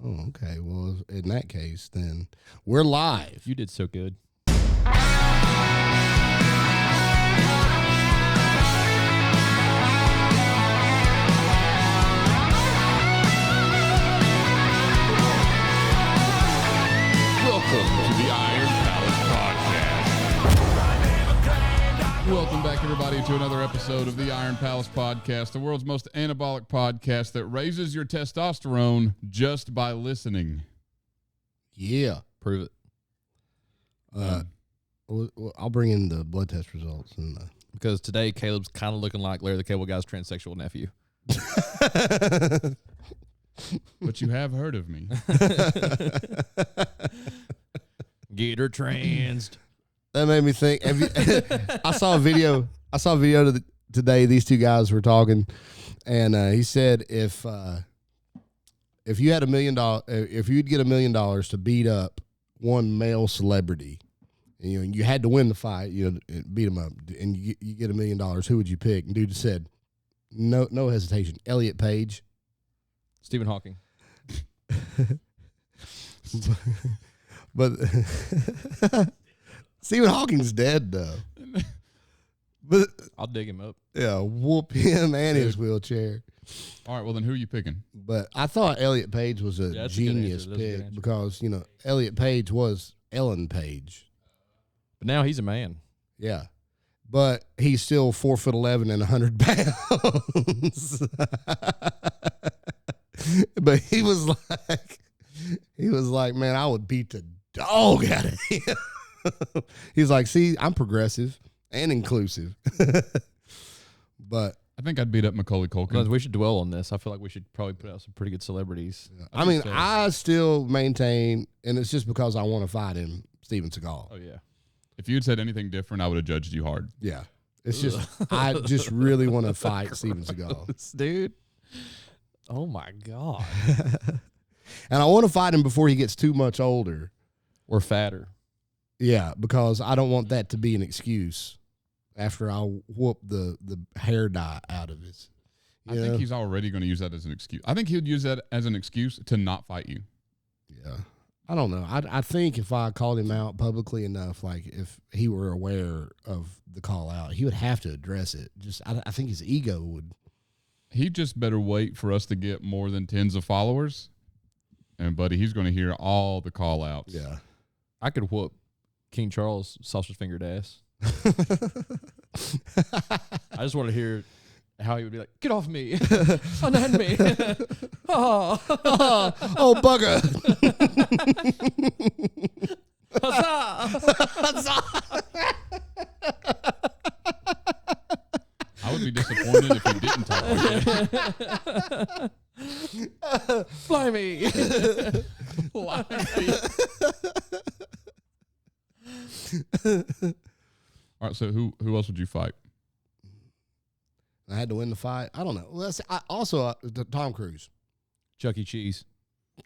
Oh, okay. Well, in that case, then we're live. You did so good. Welcome to the Iron Palace Podcast. Welcome back, everybody, to another episode of the Iron Palace Podcast, the world's most anabolic podcast that raises your testosterone just by listening. Yeah. Prove it. I'll bring in the blood test results. And Because today Caleb's kind of looking like Larry the Cable Guy's transsexual nephew. But you have heard of me. Get her transed. that made me think. I saw a video. Today. These two guys were talking, and he said if you had $1 million, if you'd get $1 million to beat up one male celebrity, and you had to win the fight, beat him up, and you get $1 million, who would you pick? And dude said, no hesitation, Elliot Page. Stephen Hawking. But Stephen Hawking's dead though. But I'll dig him up. yeah, whoop him and his wheelchair. All right, well, then who are you picking? But I thought Elliot Page was a that's genius a good answer. pick because Elliot Page was Ellen Page. But now he's a man. Yeah. But he's still 4'11" and 100 pounds. But he was like, man, I would beat the dog out of him. He's like, see, I'm progressive and inclusive. But I think I'd beat up Macaulay Culkin. We should dwell on this. I feel like we should probably put out some pretty good celebrities. I still maintain, and it's just because I want to fight him, Steven Seagal. Oh, yeah. If you had said anything different, I would have judged you hard. Yeah. It's just, I just really want to fight Steven Seagal. Dude. Oh, my God. And I want to fight him before he gets too much older. Or fatter. Yeah, because I don't want that to be an excuse after I whoop the hair dye out of his. I think he's already going to use that as an excuse. I think he would use that as an excuse to not fight you. Yeah. I don't know. I think if I called him out publicly enough, like if he were aware of the call out, he would have to address it. I think his ego would. He just better wait for us to get more than tens of followers. And, buddy, he's going to hear all the call outs. Yeah. I could whoop King Charles' sausage-fingered ass. I just want to hear how he would be like, get off me. Unhand me. Oh, bugger. I would be disappointed if he didn't talk like that. Fly me. Fly me. All right, so who else would you fight? I had to win the fight. I don't know. Well, Tom Cruise. Chuck E. Cheese.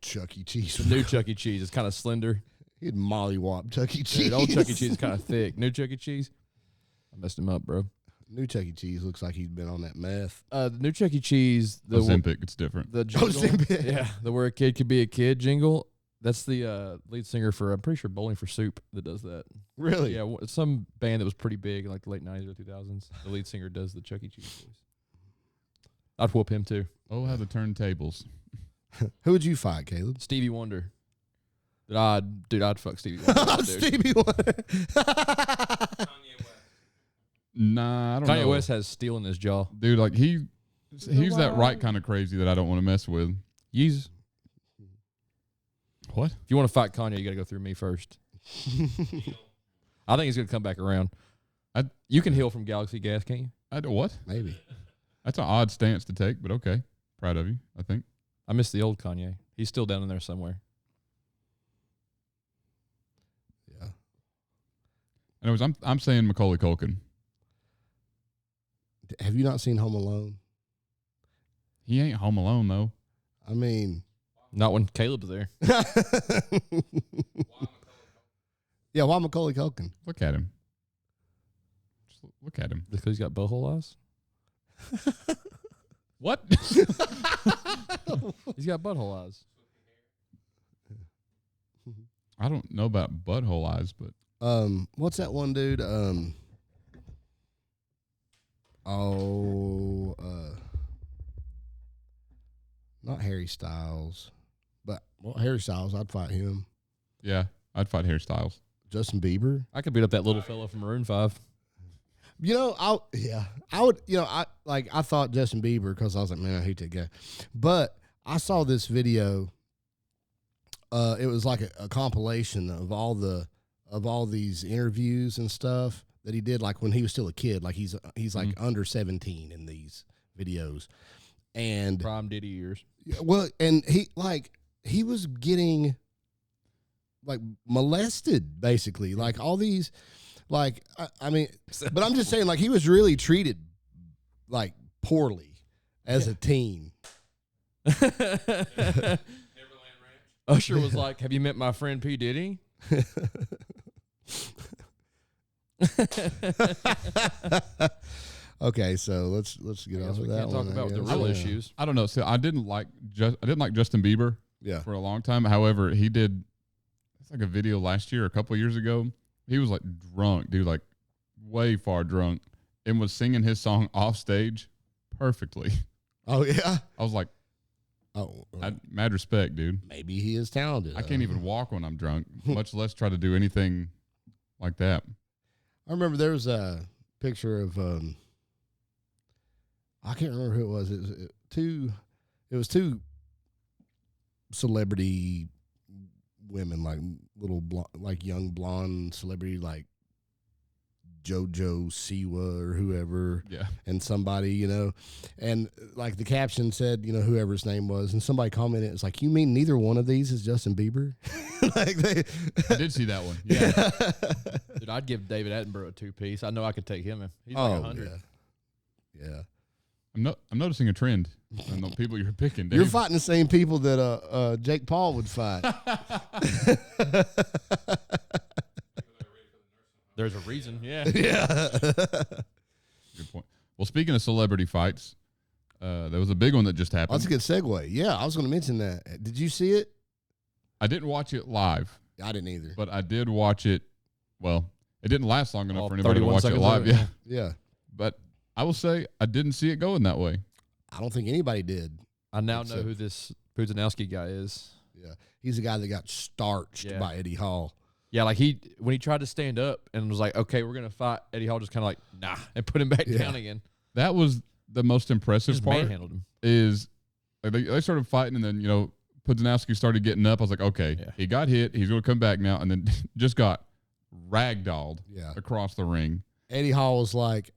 Chuck E. Cheese. The new Chuck E. Cheese is kind of slender. He'd mollywop Chuck E. Cheese. Dude, old Chuck E. Cheese is kind of thick. New Chuck E. Cheese, I messed him up, bro. New Chuck E. Cheese looks like he's been on that meth. The new Chuck E. Cheese, the Ozempic, it's different. The jingle, Ozempic. yeah, the where a kid could be a kid jingle. That's the lead singer for, I'm pretty sure, Bowling for Soup that does that. Really? Yeah, some band that was pretty big in like the late 90s or 2000s. The lead singer does the Chuck E. Cheese voice. I'd whoop him too. Oh, how the turntables. Who would you fight, Caleb? Stevie Wonder. I'd fuck Stevie Wonder. Dude. Stevie Wonder. Nah, I don't know. Kanye West has steel in his jaw. Dude, like he's that right kind of crazy that I don't want to mess with. Yeezus. What? If you want to fight Kanye, you got to go through me first. I think he's going to come back around. You can heal from Galaxy Gas, can't you? What? Maybe. That's an odd stance to take, but okay. Proud of you, I think. I miss the old Kanye. He's still down in there somewhere. Yeah. Anyways, I'm saying Macaulay Culkin. Have you not seen Home Alone? He ain't home alone though. I mean, not when Caleb's there. Yeah, why Macaulay Culkin? Look at him. Just look at him. Because he's got butthole eyes? What? He's got butthole eyes. I don't know about butthole eyes, but What's that one dude? Not Harry Styles, but Harry Styles, I'd fight him. yeah, I'd fight Harry Styles. Justin Bieber. I could beat up that little fella from Maroon 5. You know, I would. You know, I thought Justin Bieber because I was like, man, I hate that guy. But I saw this video. It was like a compilation of all these interviews and stuff that he did, like when he was still a kid. Like he's like under 17 in these videos, and Prime Diddy years. well, and he was getting like molested, basically, like all these. Like, I mean, but I'm just saying, like, he was really treated, like, poorly as a teen. Usher was like, have you met my friend P. Diddy? Okay, so let's get off of that Can't one. talk about the I real guess. issues. I don't know. So I didn't like Justin Bieber Yeah. for a long time. However, he did. It's like a video last year, a couple of years ago. He was like drunk, dude, like way far drunk, and was singing his song off stage perfectly. Oh, yeah? I was like, Oh, mad respect, dude. maybe he is talented. I can't even walk when I'm drunk, much less try to do anything like that. I remember there was a picture of, I can't remember who it was. It was two celebrity women, like little like young blonde celebrity, like JoJo Siwa or whoever, Yeah. and somebody, you know, and like the caption said, you know, whoever's name was, and somebody commented, it's like, you mean neither one of these is Justin Bieber? Like I did see that one. Yeah. Dude, I'd give David Attenborough a 2-piece. I know I could take him in. He's Oh, like 100. yeah. I'm noticing a trend in the people you're picking, Dave. You're fighting the same people that Jake Paul would fight. There's a reason. Yeah. Yeah. Good point. Well, speaking of celebrity fights, there was a big one that just happened. That's a good segue. Yeah, I was going to mention that. Did you see it? I didn't watch it live, I didn't either. but I did watch it. Well, it didn't last long enough All for anybody to 31 watch it seconds live. of it. Yeah. Yeah. But I will say I didn't see it going that way. I don't think anybody did. I now know Except- who this Pudzianowski guy is. Yeah. He's the guy that got starched Yeah. by Eddie Hall. Yeah, like when he tried to stand up and was like, okay, we're going to fight, Eddie Hall just kind of like, nah, and put him back Yeah. down again. That was the most impressive Just part. manhandled him. Is like they started fighting, and then Pudzianowski started getting up. I was like, okay, Yeah. he got hit. He's going to come back now, and then just got ragdolled Yeah. across the ring. Eddie Hall was like,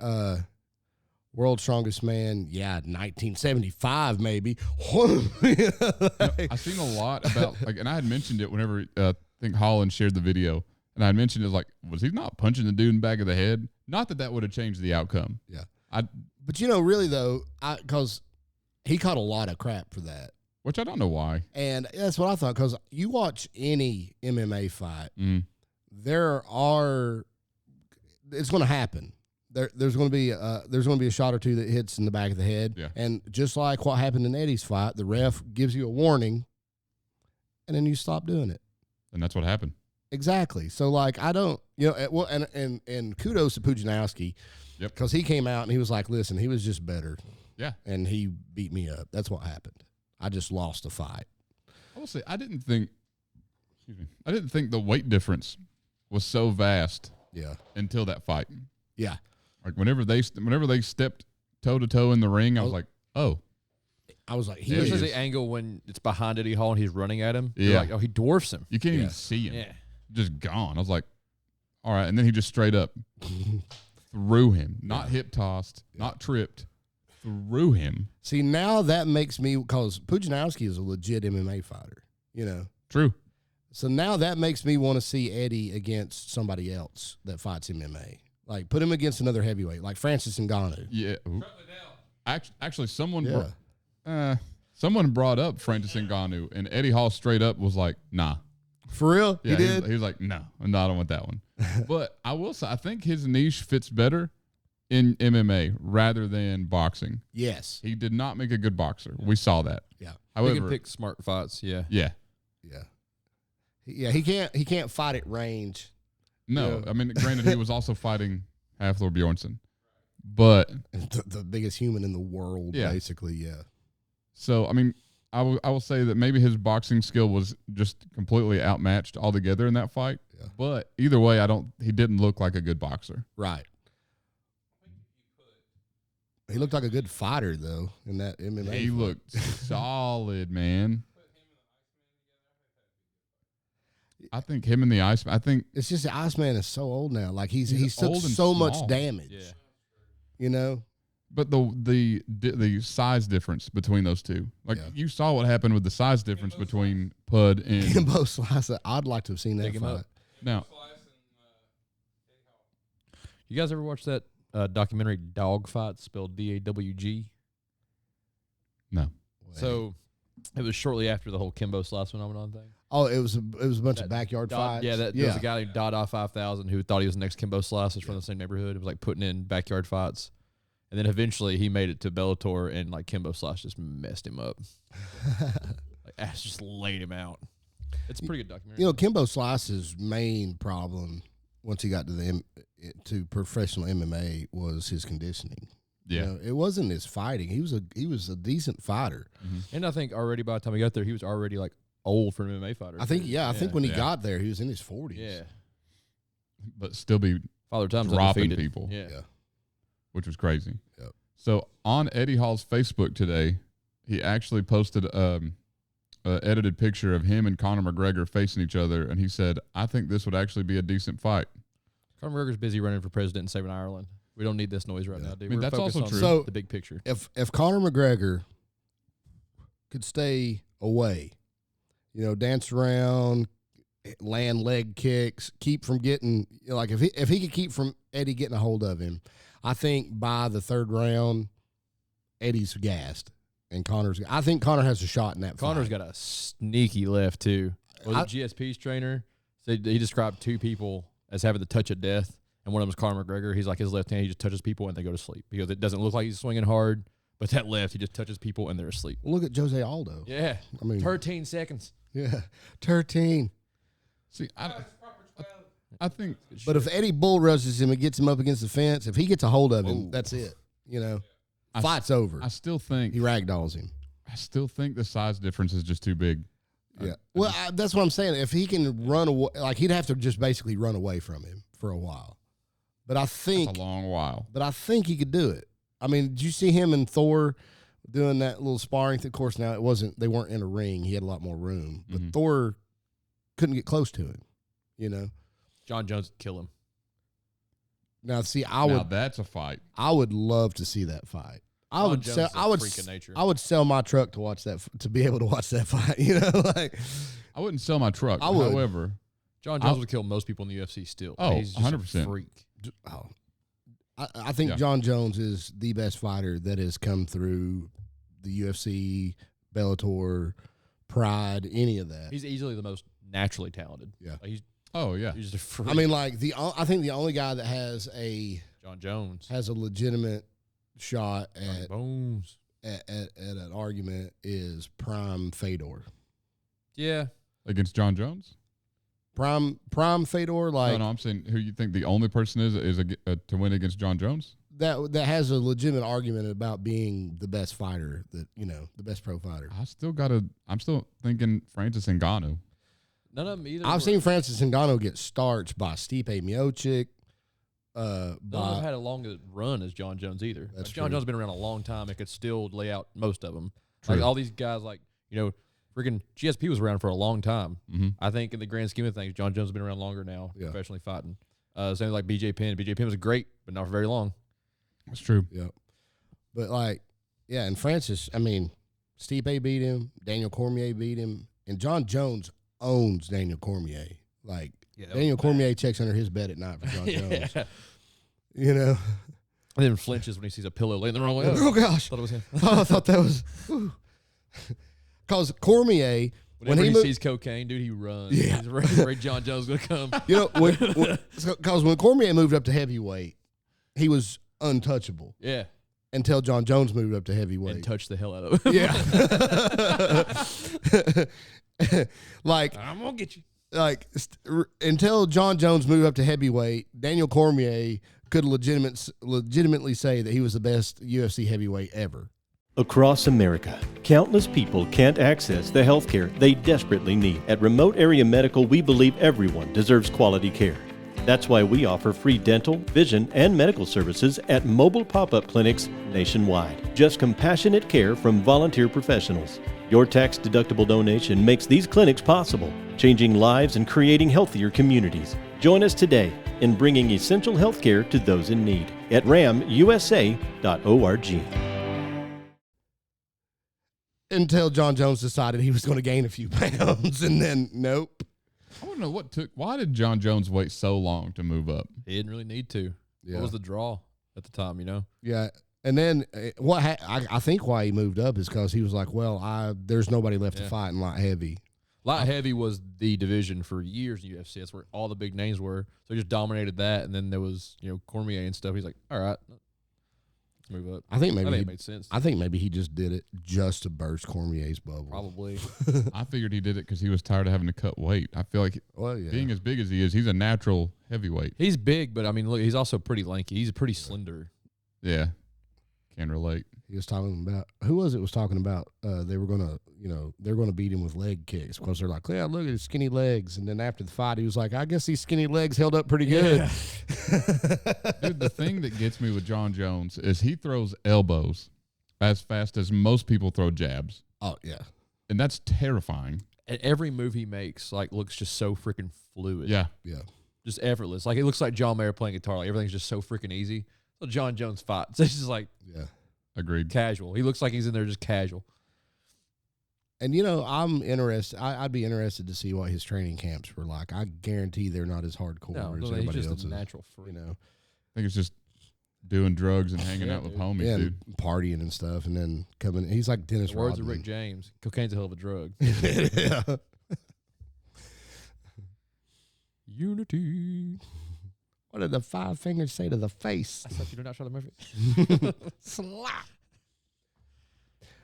world's strongest man. Yeah, 1975 maybe. I've seen a lot about and I had mentioned it whenever I think Holland shared the video, and I had mentioned it like, was he not punching the dude in the back of the head? Not that would have changed the outcome. Yeah. I But really though, because he caught a lot of crap for that. which I don't know why. And that's what I thought, because you watch any MMA fight, Mm. it's going to happen. There's going to be a shot or two that hits in the back of the head. Yeah. And just like what happened in Eddie's fight, the ref gives you a warning, and then you stop doing it. And that's what happened. Exactly. So like I don't, well, and kudos to Pudzianowski, Yep. because he came out and he was like, listen, he was just better. Yeah. And he beat me up. That's what happened. I just lost a fight. I will say I didn't think the weight difference was so vast Yeah. until that fight. Yeah. Like whenever they stepped toe to toe in the ring, I was like, oh, I was like, he Yeah, Especially is. the angle when it's behind Eddie Hall and he's running at him. You're Yeah. like, oh, he dwarfs him. you can't even Yeah. see him. Yeah. Just gone. I was like, all right. And then he just straight up threw him, not hip tossed, not tripped, threw him. See, now that makes me, because Pudzianowski is a legit MMA fighter, True. So now that makes me want to see Eddie against somebody else that fights MMA. Like, put him against another heavyweight, like Francis Ngannou. Yeah. Actually, someone Yeah. someone brought up Francis Ngannou, and Eddie Hall straight up was like, nah. For real? Yeah, he did? He was like, no, I don't want that one. But I will say, I think his niche fits better in MMA rather than boxing. Yes. He did not make a good boxer. We saw that. Yeah. He can However, pick smart fights. Yeah. yeah, Yeah. Yeah, he can't fight at range. No, Yeah. I mean, granted, he was also fighting Hafthor Bjornsson, but The biggest human in the world, Yeah. basically. Yeah. so I mean, I will say that maybe his boxing skill was just completely outmatched altogether in that fight. Yeah. But either way, he didn't look like a good boxer. Right. He looked like a good fighter, though, in that MMA. He fight. looked solid, man. I think him and the Iceman. I think It's just the Iceman is so old now. Like he's took old and so much small. damage. Yeah. You know. But the size difference between those two, like Yeah. you saw what happened with the size difference between Pud and Kimbo Slice. I'd like to have seen that Dig him fight. up. now. You guys ever watch that documentary Dog Fight, spelled DAWG? No, So it was shortly after the whole Kimbo Slice phenomenon thing. Oh, it was a bunch of backyard fights. Yeah, there was a guy named Dada 5000 who thought he was the next Kimbo Slice. Was from the same neighborhood. It was like putting in backyard fights. And then eventually he made it to Bellator, and like Kimbo Slice just messed him up. Like Ash just laid him out. It's a pretty good documentary. You know, Kimbo Slice's main problem once he got to professional MMA was his conditioning. yeah, You know, it wasn't his fighting. He was a decent fighter. And I think already by the time he got there, he was already like old for an MMA fighter. I think when he Yeah. got there, he was in his 40s. Yeah. but still be Father Time's dropping undefeated. people, Yeah. Yeah. which was crazy. Yep. So on Eddie Hall's Facebook today, he actually posted an edited picture of him and Conor McGregor facing each other, and he said, "I think this would actually be a decent fight." Conor McGregor's busy running for president and saving Ireland. We don't need this noise right now, dude. I mean, We're that's focused also on true. So- the big picture. If Conor McGregor could stay away, you know, dance around, land leg kicks, keep from getting like if he could keep from Eddie getting a hold of him, I think by the third round, Eddie's gassed and I think Conor has a shot in that Conor's fight. got a sneaky left too. Was it GSP's trainer said he described two people as having the touch of death, and one of them was Conor McGregor. He's like his left hand, he just touches people and they go to sleep because it doesn't look like he's swinging hard, but that left he just touches people and they're asleep. Look at Jose Aldo. Yeah, I mean, 13 seconds. yeah, 13. See, I think, But if Eddie bull rushes him and gets him up against the fence, if he gets a hold of him, that's it. You know, fight's over. I still think He ragdolls him. the size difference is just too big. Yeah. Well, that's what I'm saying. If he can run away, like he'd have to just basically run away from him for a while. But I think, It's a long while. he could do it. I mean, did you see him and Thor doing that little sparring? Of course, now they weren't in a ring. He had a lot more room, but Thor couldn't get close to him. You know. John Jones would kill him. Now, see, Now that's a fight. I would love to see that fight. I would Jones sell. is a I would. freak of nature. I would sell my truck to watch that. To be able to watch that fight. You know, like I wouldn't sell my truck. I would. However, John Jones would kill most people in the UFC still. Oh, He's just 100%. a freak. oh, I think Yeah. John Jones is the best fighter that has come through the UFC, Bellator, Pride, any of that. He's easily the most naturally talented. Yeah. Like, he's yeah. just a freak. I mean, like I think the only guy that has John Jones. a legitimate shot at Bones. an argument is Prime Fedor. Yeah. Against John Jones? Prime Fedor, like No, I'm saying who you think the only person is to win against John Jones? that has a legitimate argument about being the best fighter, the best pro fighter. I'm still thinking Francis Ngannou. None of them either. I've seen Francis Ngannou get starched by Stipe Miocic. None of them had a long run as John Jones either. That's John true. Jones has been around a long time and could still lay out most of them. True. Like all these guys, like, freaking GSP was around for a long time. Mm-hmm. I think in the grand scheme of things, John Jones has been around longer now, Yeah. professionally fighting. Same like BJ Penn. BJ Penn was great, but not for very long. That's true. Yeah, but and Francis, I mean, Stipe beat him, Daniel Cormier beat him, and John Jones owns Daniel Cormier. Like Daniel Cormier checks under his bed at night for John Jones. Yeah. You know, And then flinches when he sees a pillow laying the wrong way. oh gosh, Thought it was him. oh, I thought that was because Cormier Whenever when he he sees cocaine, dude, he runs. Yeah. He's ready John Jones is gonna come. you know because when Cormier moved up to heavyweight, he was untouchable Yeah. until John Jones moved up to heavyweight. And touch the hell out of him. Yeah. Like I'm gonna get you. like until John Jones moved up to heavyweight, Daniel Cormier could legitimately say that he was the best UFC heavyweight ever. Across America, countless people can't access the health care they desperately need. At Remote Area Medical, we believe everyone deserves quality care. That's why we offer free dental, vision, and medical services at mobile pop-up clinics nationwide. Just compassionate care from volunteer professionals. Your tax-deductible donation makes these clinics possible, changing lives and creating healthier communities. Join us today in bringing essential health care to those in need at ramusa.org. Until John Jones decided he was going to gain a few pounds, and then nope. I want to know why did John Jones wait so long to move up? He didn't really need to. Yeah. What was the draw at the time, you know? Yeah. And then I think why he moved up is because he was like, well, there's nobody left to fight in light heavy. Light heavy was the division for years in UFC. That's where all the big names were. So he just dominated that. And then there was, Cormier and stuff. He's like, all right, let's move up. I think it made sense. I think maybe he just did it just to burst Cormier's bubble. Probably. I figured he did it because he was tired of having to cut weight. I feel like being as big as he is, he's a natural heavyweight. He's big, but I mean, look, he's also pretty lanky. He's pretty slender. Yeah. Can relate. He was talking about who was talking about they were gonna beat him with leg kicks because they're like, yeah, look at his skinny legs, and then after the fight he was like, I guess these skinny legs held up pretty good. Yeah. Dude, the thing that gets me with John Jones is he throws elbows as fast as most people throw jabs. Oh yeah, and that's terrifying. And every move he makes looks just so freaking fluid. Yeah, just effortless. Like it looks like John Mayer playing guitar. Like everything's just so freaking easy. So John Jones fights. It's just like agreed. Casual. He looks like he's in there just casual. And I'm interested. I'd be interested to see what his training camps were like. I guarantee they're not as hardcore as everybody he's just else's. a natural freak. I think it's just doing drugs and hanging out with homies, dude. Partying and stuff, and then coming. He's like Dennis Words Rodman. of Rick James. Cocaine's a hell of a drug. Yeah. Unity. What did the 5 fingers say to the face? I thought you did not show the movie. Slap.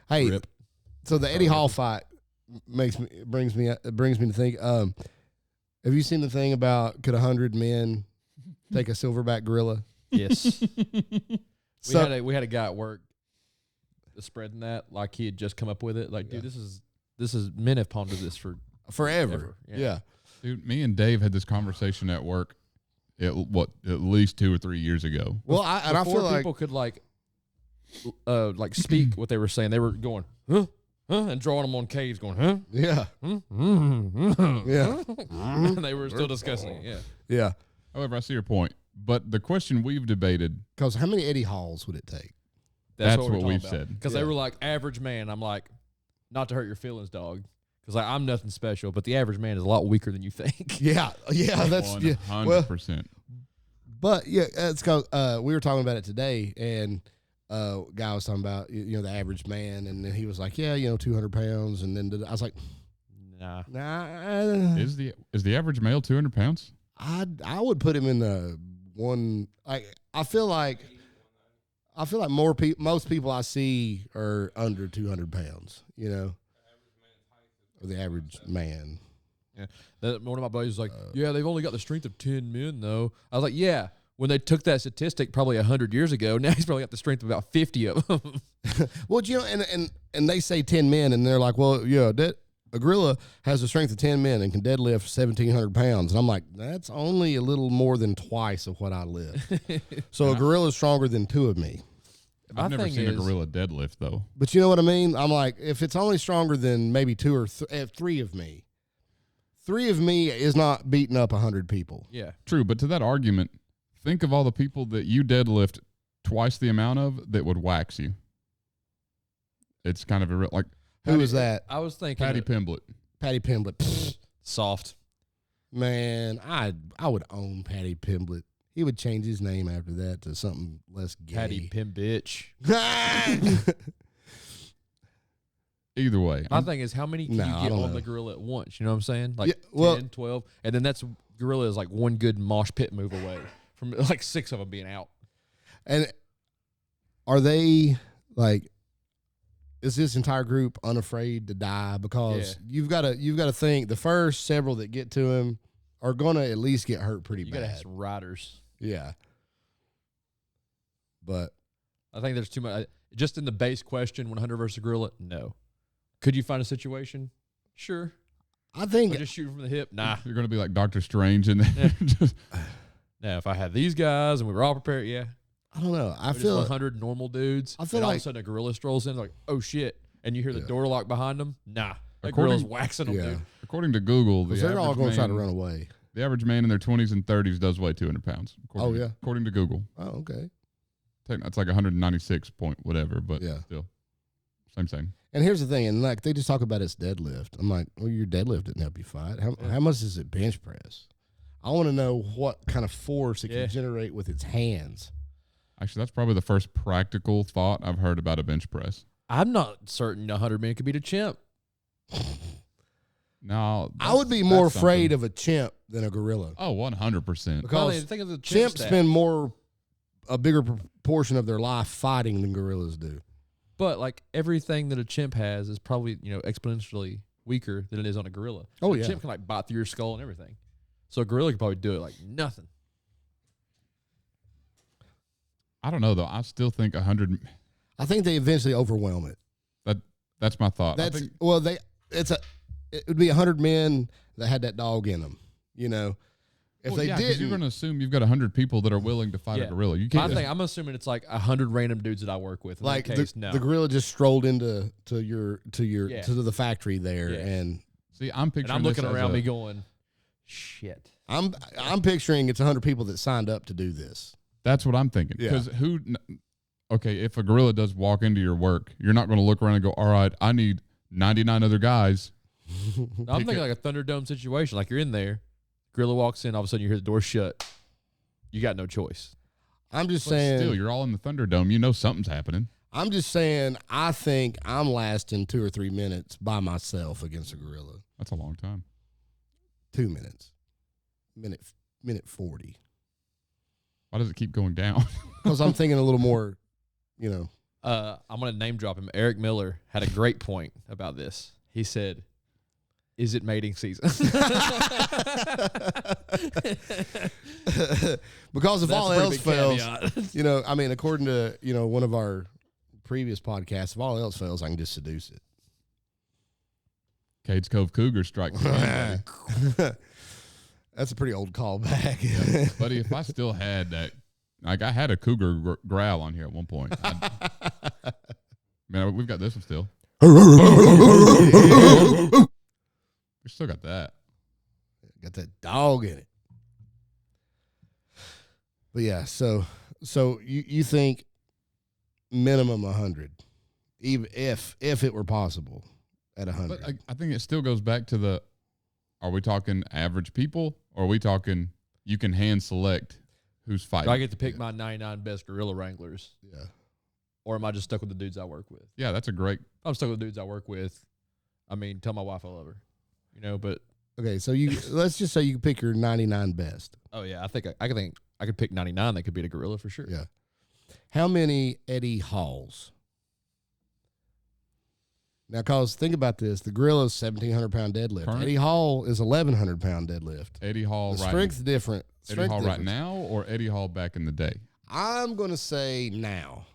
Hey, Rip. So the Eddie Hall fight brings me to think. Have you seen the thing about could 100 men take a silverback gorilla? Yes. We had a guy at work spreading that like he had just come up with it. Like, dude, this is men have pondered this for forever. Yeah. Dude, me and Dave had this conversation at work. At least 2 or 3 years ago. Well, I feel like people could speak what they were saying. They were going, huh, and drawing them on caves, going, huh, yeah, yeah, and they were still discussing it. Yeah. However, I see your point. But the question we've debated, because how many Eddie Halls would it take? That's what we've said. Because they were like average man. I'm like, not to hurt your feelings, dog. Because I'm nothing special, but the average man is a lot weaker than you think. Yeah, that's 100%. But yeah, it's because we were talking about it today, and guy was talking about the average man, and then he was like, 200 pounds, and then I was like, nah. Is the average male 200 pounds? I would put him in the one. I feel like most people I see are under 200 pounds. Or the average man. Yeah. One of my buddies was like, they've only got the strength of 10 men, though. I was like, yeah, when they took that statistic probably 100 years ago, now he's probably got the strength of about 50 of them. Well, and they say 10 men, and they're like, well, yeah, a gorilla has the strength of 10 men and can deadlift 1,700 pounds. And I'm like, that's only a little more than twice of what I lift. So a gorilla is stronger than 2 of me. I've never seen a gorilla deadlift, though. But you know what I mean? I'm like, if it's only stronger than maybe 2 or 3 of me, 3 of me is not beating up 100 people. Yeah. True, but to that argument, think of all the people that you deadlift twice the amount of that would wax you. It's kind of a who is that? I was thinking Patty Pimblett. Patty Pimblett. Pfft. Soft. Man, I would own Patty Pimblett. He would change his name after that to something less gay. Patty Pim bitch. Either way. My thing is, how many can you get on the gorilla at once? You know what I'm saying? Like 10, 12. And then gorilla is like one good mosh pit move away from like 6 of them being out. And are they like, is this entire group unafraid to die? Because you've got to think the first several that get to him are gonna at least get hurt pretty You bad. gotta have some riders. Yeah, but I think there's too much. Just in the base question, 100 versus gorilla, no. Could you find a situation? Sure. I think But just shoot from the hip, nah. You're going to be like Doctor Strange and just Now, if I had these guys and we were all prepared, yeah. I don't know. I But feel 100 normal dudes. I feel and all of like- a sudden a gorilla strolls in, like, oh shit, and you hear the Yeah. door lock behind them. Nah, that According- gorilla's waxing them, yeah, dude. according to Google, the because they're all average going to try to man- run away. The average man in their 20s and 30s does weigh 200 pounds. Oh, yeah. According to Google. Oh, okay. That's like 196 point whatever, but Yeah. still. Same. And here's the thing, and like they just talk about his deadlift. I'm like, well, your deadlift didn't help you fight. How much does it bench press? I want to know what kind of force it can generate with its hands. Actually, that's probably the first practical thought I've heard about a bench press. I'm not certain 100 men could beat a chimp. No, I would be more afraid of a chimp than a gorilla. Oh, 100%. Because think of the chimps spend a bigger proportion of their life fighting than gorillas do. But like everything that a chimp has is probably, exponentially weaker than it is on a gorilla. Oh, a yeah. chimp can like bite through your skull and everything. So a gorilla could probably do it like nothing. I don't know, though. I still think 100. I think they eventually overwhelm it. That's my thought. That's I think, it would be 100 men that had that dog in them. If they 'cause didn't, you're going to assume you've got 100 people that are willing to fight a gorilla. You can't. I'm assuming it's like 100 random dudes that I work with. In like that case, no. the gorilla just strolled into to Yeah. the factory there, Yeah. and See, I'm picturing. and I'm looking this as around me going, shit. I'm picturing it's 100 people that signed up to do this. That's what I'm thinking. Yeah. Because okay, if a gorilla does walk into your work, you're not going to look around and go, all right, I need 99 other guys. No, I'm thinking like a Thunderdome situation. Like you're in there, gorilla walks in, all of a sudden you hear the door shut. You got no choice. I'm just But saying. still, you're all in the Thunderdome. You know something's happening. I'm just saying. I think I'm lasting 2 or 3 minutes by myself against a gorilla. That's a long time. 2 minutes, minute 40. Why does it keep going down? Because I'm thinking a little more. I'm going to name drop him. Eric Miller had a great point about this. He said, is it mating season? Because if all else fails, caveat. according to, one of our previous podcasts, if all else fails, I can just seduce it. Cades Cove Cougar strike. Again, buddy. That's a pretty old callback. Yeah. Buddy, if I still had that, like I had a cougar growl on here at one point. Man, we've got this one still. We still got that. Got that dog in it. But yeah, so you think minimum 100, even if it were possible at 100. But I think it still goes back to are we talking average people, or are we talking you can hand select who's fighting? Do I get to pick my 99 best gorilla wranglers? Yeah. Or am I just stuck with the dudes I work with? Yeah, that's a great. If I'm stuck with the dudes I work with, tell my wife I love her. But Okay, so let's just say you can pick your 99 best. oh yeah, I think I could pick 99 that could beat a gorilla for sure. Yeah. How many Eddie Halls? Now, cause think about this: the gorilla's 1,700-pound deadlift. Current? Eddie Hall is 1,100-pound deadlift. Eddie Hall The right strength's different. Eddie Strength Hall right difference. now, or Eddie Hall back in the day? I'm gonna say now,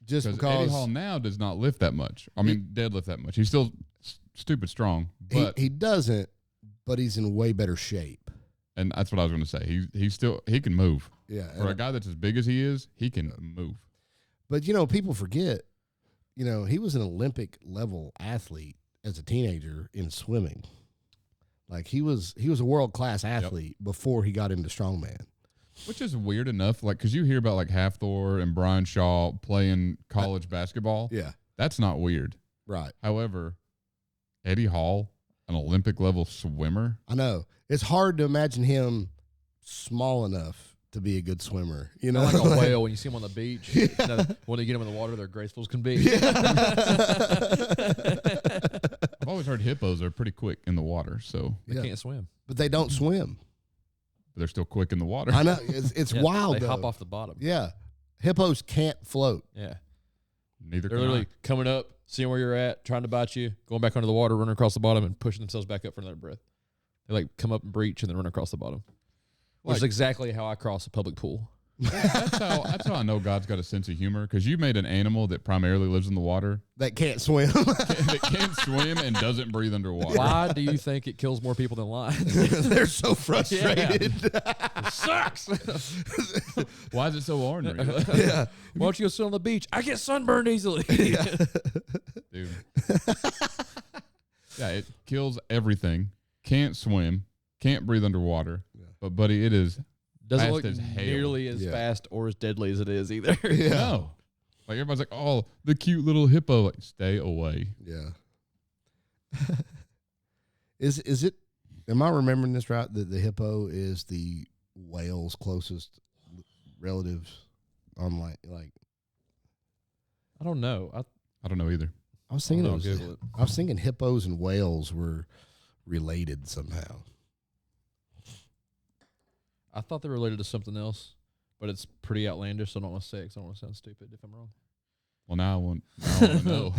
just Because because Eddie Hall now does not lift that much. I mean, deadlift that much. He's still stupid strong, but he doesn't, but he's in way better shape. and that's what I was going to say. He can move. Yeah, For a guy that's as big as he is, he can move. but people forget. He was an Olympic level athlete as a teenager in swimming. Like he was a world class athlete before he got into strongman. Which is weird enough, like because you hear about like Halfthor and Brian Shaw playing college basketball. Yeah, That's not weird. right. However, Eddie Hall, an Olympic level swimmer. I know it's hard to imagine him small enough to be a good swimmer. Like a whale when you see them on the beach. When they get them in the water, they're graceful as can be. I've always heard hippos are pretty quick in the water, so They can't swim. But they don't swim. they're still quick in the water. I know it's Yeah, wild. They though. hop off the bottom. Yeah, hippos can't float. Yeah. Neither They're can literally coming up, seeing where you're at, trying to bite you, going back under the water, running across the bottom, and pushing themselves back up for another breath. They like come up and breach and then run across the bottom. Which is exactly how I cross a public pool. That's how I know God's got a sense of humor, because you made an animal that primarily lives in the water That can't swim. that can't swim and doesn't breathe underwater. Why do you think it kills more people than lions? They're so frustrated. It sucks. Why is it so ornery? Yeah. Why don't you go sit on the beach? I get sunburned easily. Dude. Yeah, it kills everything. Can't swim. Can't breathe underwater. But, buddy, it is Doesn't fast look as hell. nearly as fast or as deadly as it is either. Yeah. No. Like, everybody's like, oh, the cute little hippo. Like, stay away. Yeah. Is it? Am I remembering this right? That the hippo is the whale's closest relatives on like. I don't know. I don't know either. I was thinking I'll Google it. I was thinking hippos and whales were related somehow. I thought they were related to something else, but it's pretty outlandish, so I don't want to say it 'cause I don't want to sound stupid if I'm wrong. Well, now I want to know.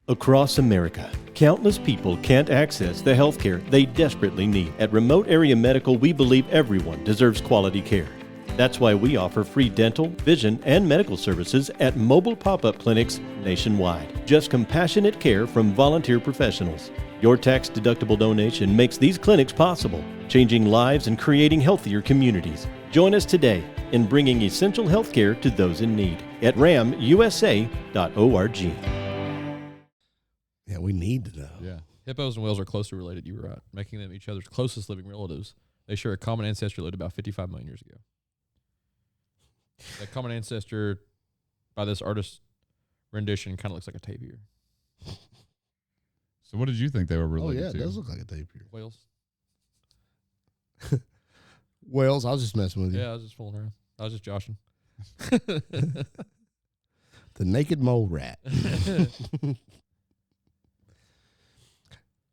Across America, countless people can't access the health care they desperately need. At Remote Area Medical, we believe everyone deserves quality care. That's why we offer free dental, vision, and medical services at mobile pop-up clinics nationwide. Just compassionate care from volunteer professionals. Your tax-deductible donation makes these clinics possible, changing lives and creating healthier communities. Join us today in bringing essential health care to those in need at ramusa.org. Yeah, we need to know. Yeah. Hippos and whales are closely related, you were right, making them each other's closest living relatives. They share a common ancestor lived about 55 million years ago. That common ancestor, by this artist's rendition, kind of looks like a tapir. So what did you think they were Oh related yeah, it to? does look like a tapir. Whales. Whales, I was just messing with you. Yeah, I was just fooling around. I was just joshing. The naked mole rat.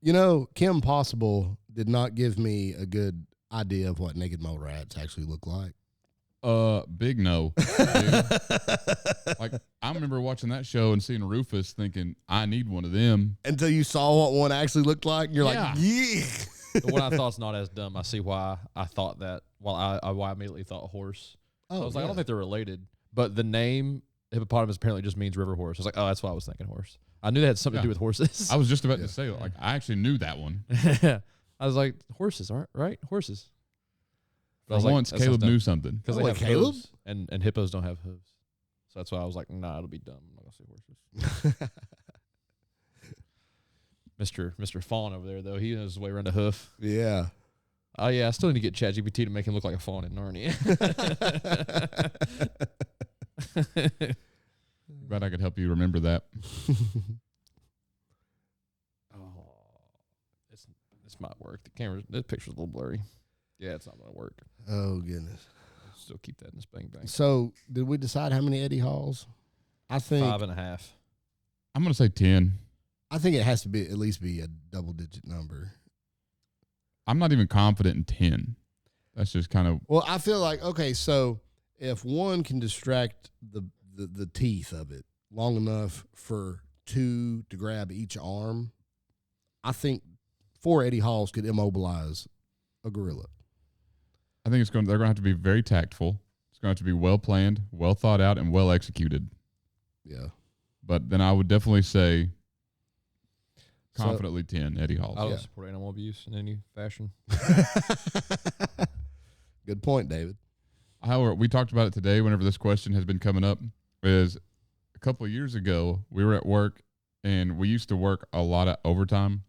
You know, Kim Possible did not give me a good idea of what naked mole rats actually look like. Big no. Dude. Like, I remember watching that show and seeing Rufus thinking, I need one of them. Until you saw what one actually looked like, and you're Yeah. like, yeah. The one I thought's not as dumb. I see why I thought that. Why I immediately thought horse. Oh, I was like, I yeah. don't think they're related. But the name hippopotamus apparently just means river horse. I was like, oh, that's why I was thinking horse. I knew that had something to do with horses. I was just about to say, like, I actually knew that one. I was like, horses aren't right? Horses. But I For was once, like, that Caleb sounds knew dumb. something. Because Oh, they like have Caleb? hooves, and hippos don't have hooves. So that's why I was like, nah, it'll be dumb. I'm not going to say horses. Mr. Fawn over there, though, he knows his way around a hoof. Yeah. Oh, yeah, I still need to get ChatGPT to make him look like a fawn in Narnia. Glad I could help you remember that. Oh, this might work. The picture's a little blurry. Yeah, it's not going to work. Oh, goodness. I'll still keep that in this bang bang. So, did we decide how many Eddie Halls? I think 5.5. I'm going to say 10. it has to be at least be a double-digit number. I'm not even confident in 10. That's just kind of, Well, I feel like, okay, so if one can distract the teeth of it long enough for two to grab each arm, I think 4 Eddie Halls could immobilize a gorilla. I think they're going to have to be very tactful. It's going to have to be well planned, well thought out, and well executed. Yeah. But then I would definitely say So- confidently 10 Eddie Halls. I don't Yeah. support animal abuse in any fashion. Good point, David. However, we talked about it today whenever this question has been coming up, is a couple of years ago, we were at work and we used to work a lot of overtime.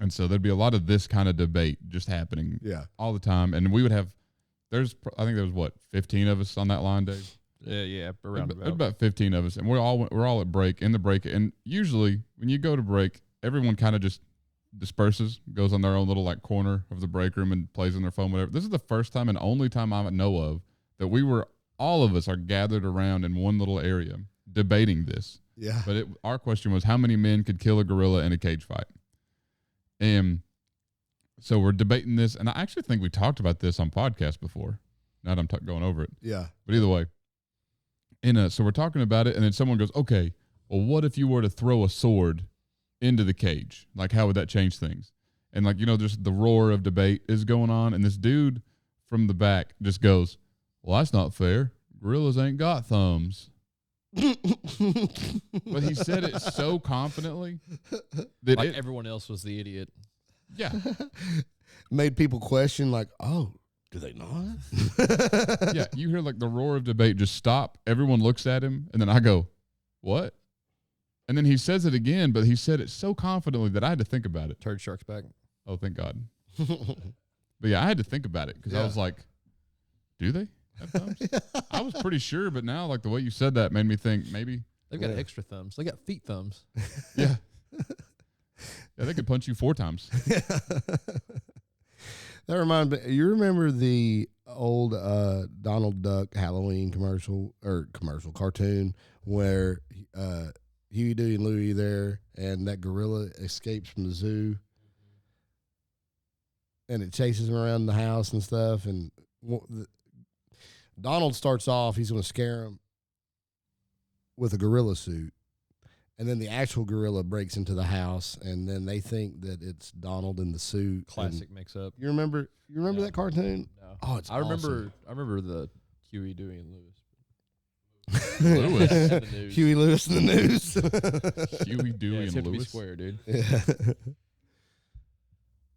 And so there'd be a lot of this kind of debate just happening Yeah. all the time. And we would have, I think there was 15 of us on that line, Dave? Yeah, around There'd be about. about 15 of us. And we're all at break, in the break. And usually when you go to break, everyone kind of just disperses, goes on their own little like corner of the break room and plays on their phone, whatever. This is the first time and only time I know of that all of us are gathered around in one little area debating this. Yeah. But our question was, how many men could kill a gorilla in a cage fight? And so we're debating this. And I actually think we talked about this on podcast before. Now that I'm going over it. Yeah. But either way, And so we're talking about it, and then someone goes, okay, well, what if you were to throw a sword into the cage? Like, how would that change things? And like, just the roar of debate is going on, and this dude from the back just goes, well, that's not fair. Gorillas ain't got thumbs. But he said it so confidently that Like everyone else was the idiot. yeah. Made people question, like, oh, do they not? Yeah, you hear like the roar of debate just stop. Everyone looks at him, and then I go, what? And then he says it again, but he said it so confidently that I had to think about it. Turd shark's back. Oh, thank God. But yeah, I had to think about it because I was like, do they have thumbs? I was pretty sure, but now like the way you said that made me think maybe. They've got extra thumbs. They got feet thumbs. Yeah. Yeah, they could punch you 4 times. That reminds me, you remember the old Donald Duck Halloween cartoon where Huey, Dewey, and Louie there, and that gorilla escapes from the zoo, and it chases him around the house and stuff, and Donald starts off, he's going to scare him with a gorilla suit. And then the actual gorilla breaks into the house, and then they think that it's Donald in the suit. Classic mix up. You remember that cartoon? No. Oh, it's I awesome. remember the Huey, Dewey, and Lewis. Lewis. And the news. Huey Lewis in the news. Huey, Dewey, Yeah, and to be Lewis. square, dude. Yeah.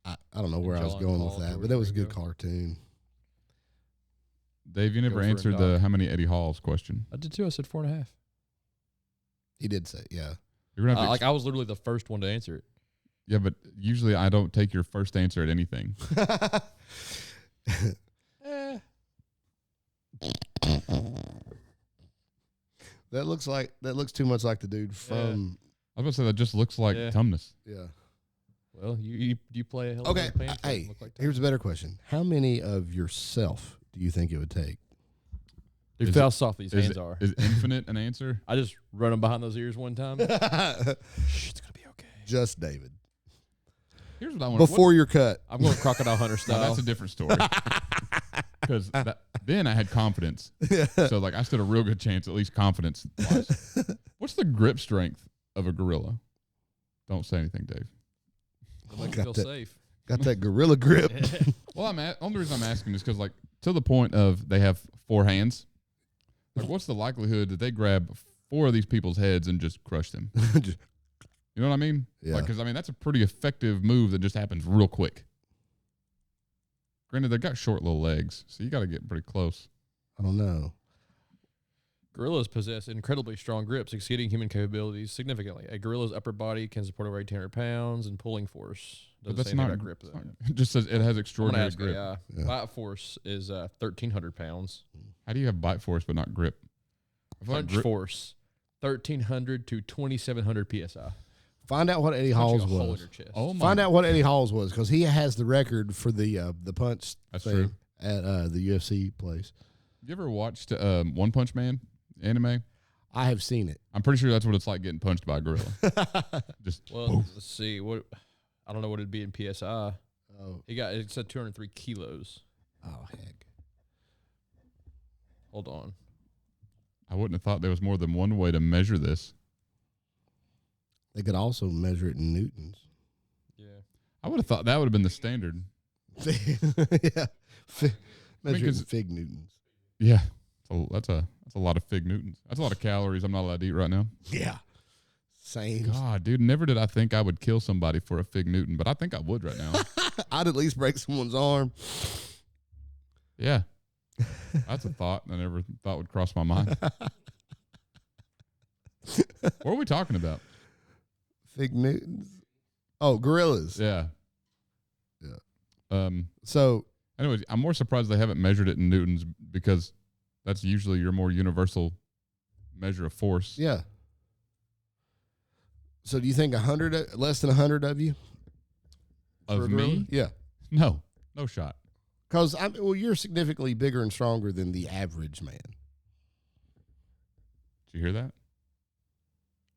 I don't know where I was John going Paul, with that, George but that was a good Ringo. cartoon. Dave, you never Gopher and answered Doc. the how many Eddie Halls question. I did too. I said 4.5. He did say, yeah. You're gonna have to I was literally the first one to answer it. yeah, but usually I don't take your first answer at anything. That looks too much like the dude from I was gonna say that just looks like Yeah. Tumnus. yeah. Well, you play a hell of Okay, a band. hey, Look like here's a better question. How many of yourself do you think it would take? Dude, Is feel it- how soft these hands are. Is infinite an answer? I just run them behind those ears one time. Shh, it's gonna be okay. Just David. Here's what I want. Before you're cut. I'm going crocodile hunter Now, style. that's a different story. Because then I had confidence. So like I stood a real good chance, at least confidence wise. What's the grip strength of a gorilla? Don't say anything, Dave. It'll make got you feel that. safe. Got that gorilla grip. Well, only reason I'm asking is because like to the point of they have 4 hands. Like, what's the likelihood that they grab 4 of these people's heads and just crush them? Just- You know what I mean? Yeah. Because I mean that's a pretty effective move that just happens real quick. Granted, they got short little legs, so you got to get pretty close. I don't know. Gorillas possess incredibly strong grips, exceeding human capabilities significantly. A gorilla's upper body can support over 1,800 pounds in pulling force. But Doesn't that's say anything not about grip, it's though. not- It just says it has I'm gonna extraordinary ask grip. Yeah. Bite force is 1,300 pounds. How do you have bite force but not grip? I feel like Punch grip- force, 1,300 to 2,700 psi. Find out what Eddie Punching Halls a hole in was. your chest. Oh my! Find out what Eddie Halls was, because he has the record for the punch That's thing true. at the UFC place. You ever watched One Punch Man anime? I have seen it. I'm pretty sure that's what it's like getting punched by a gorilla. Just Well, let's see. What I don't know what it'd be in psi. Oh, It said 203 kilos. oh heck. Hold on. I wouldn't have thought there was more than one way to measure this. They could also measure it in newtons. Yeah. I would have thought that would have been the standard. Yeah. Measure it in 'cause- fig newtons. Yeah, that's a lot of fig newtons. That's a lot of calories I'm not allowed to eat right now. Yeah. Same. God, dude, never did I think I would kill somebody for a fig newton, but I think I would right now. I'd at least break someone's arm. Yeah, that's a thought I never thought would cross my mind. What are we talking about? Fig newtons. Oh, gorillas. Yeah. Yeah. So, So anyways, I'm more surprised they haven't measured it in newtons because that's usually your more universal measure of force. yeah. So do you think 100, less than 100 of you? for a Of gorilla? me? Yeah. No shot. Because you're significantly bigger and stronger than the average man. Did you hear that?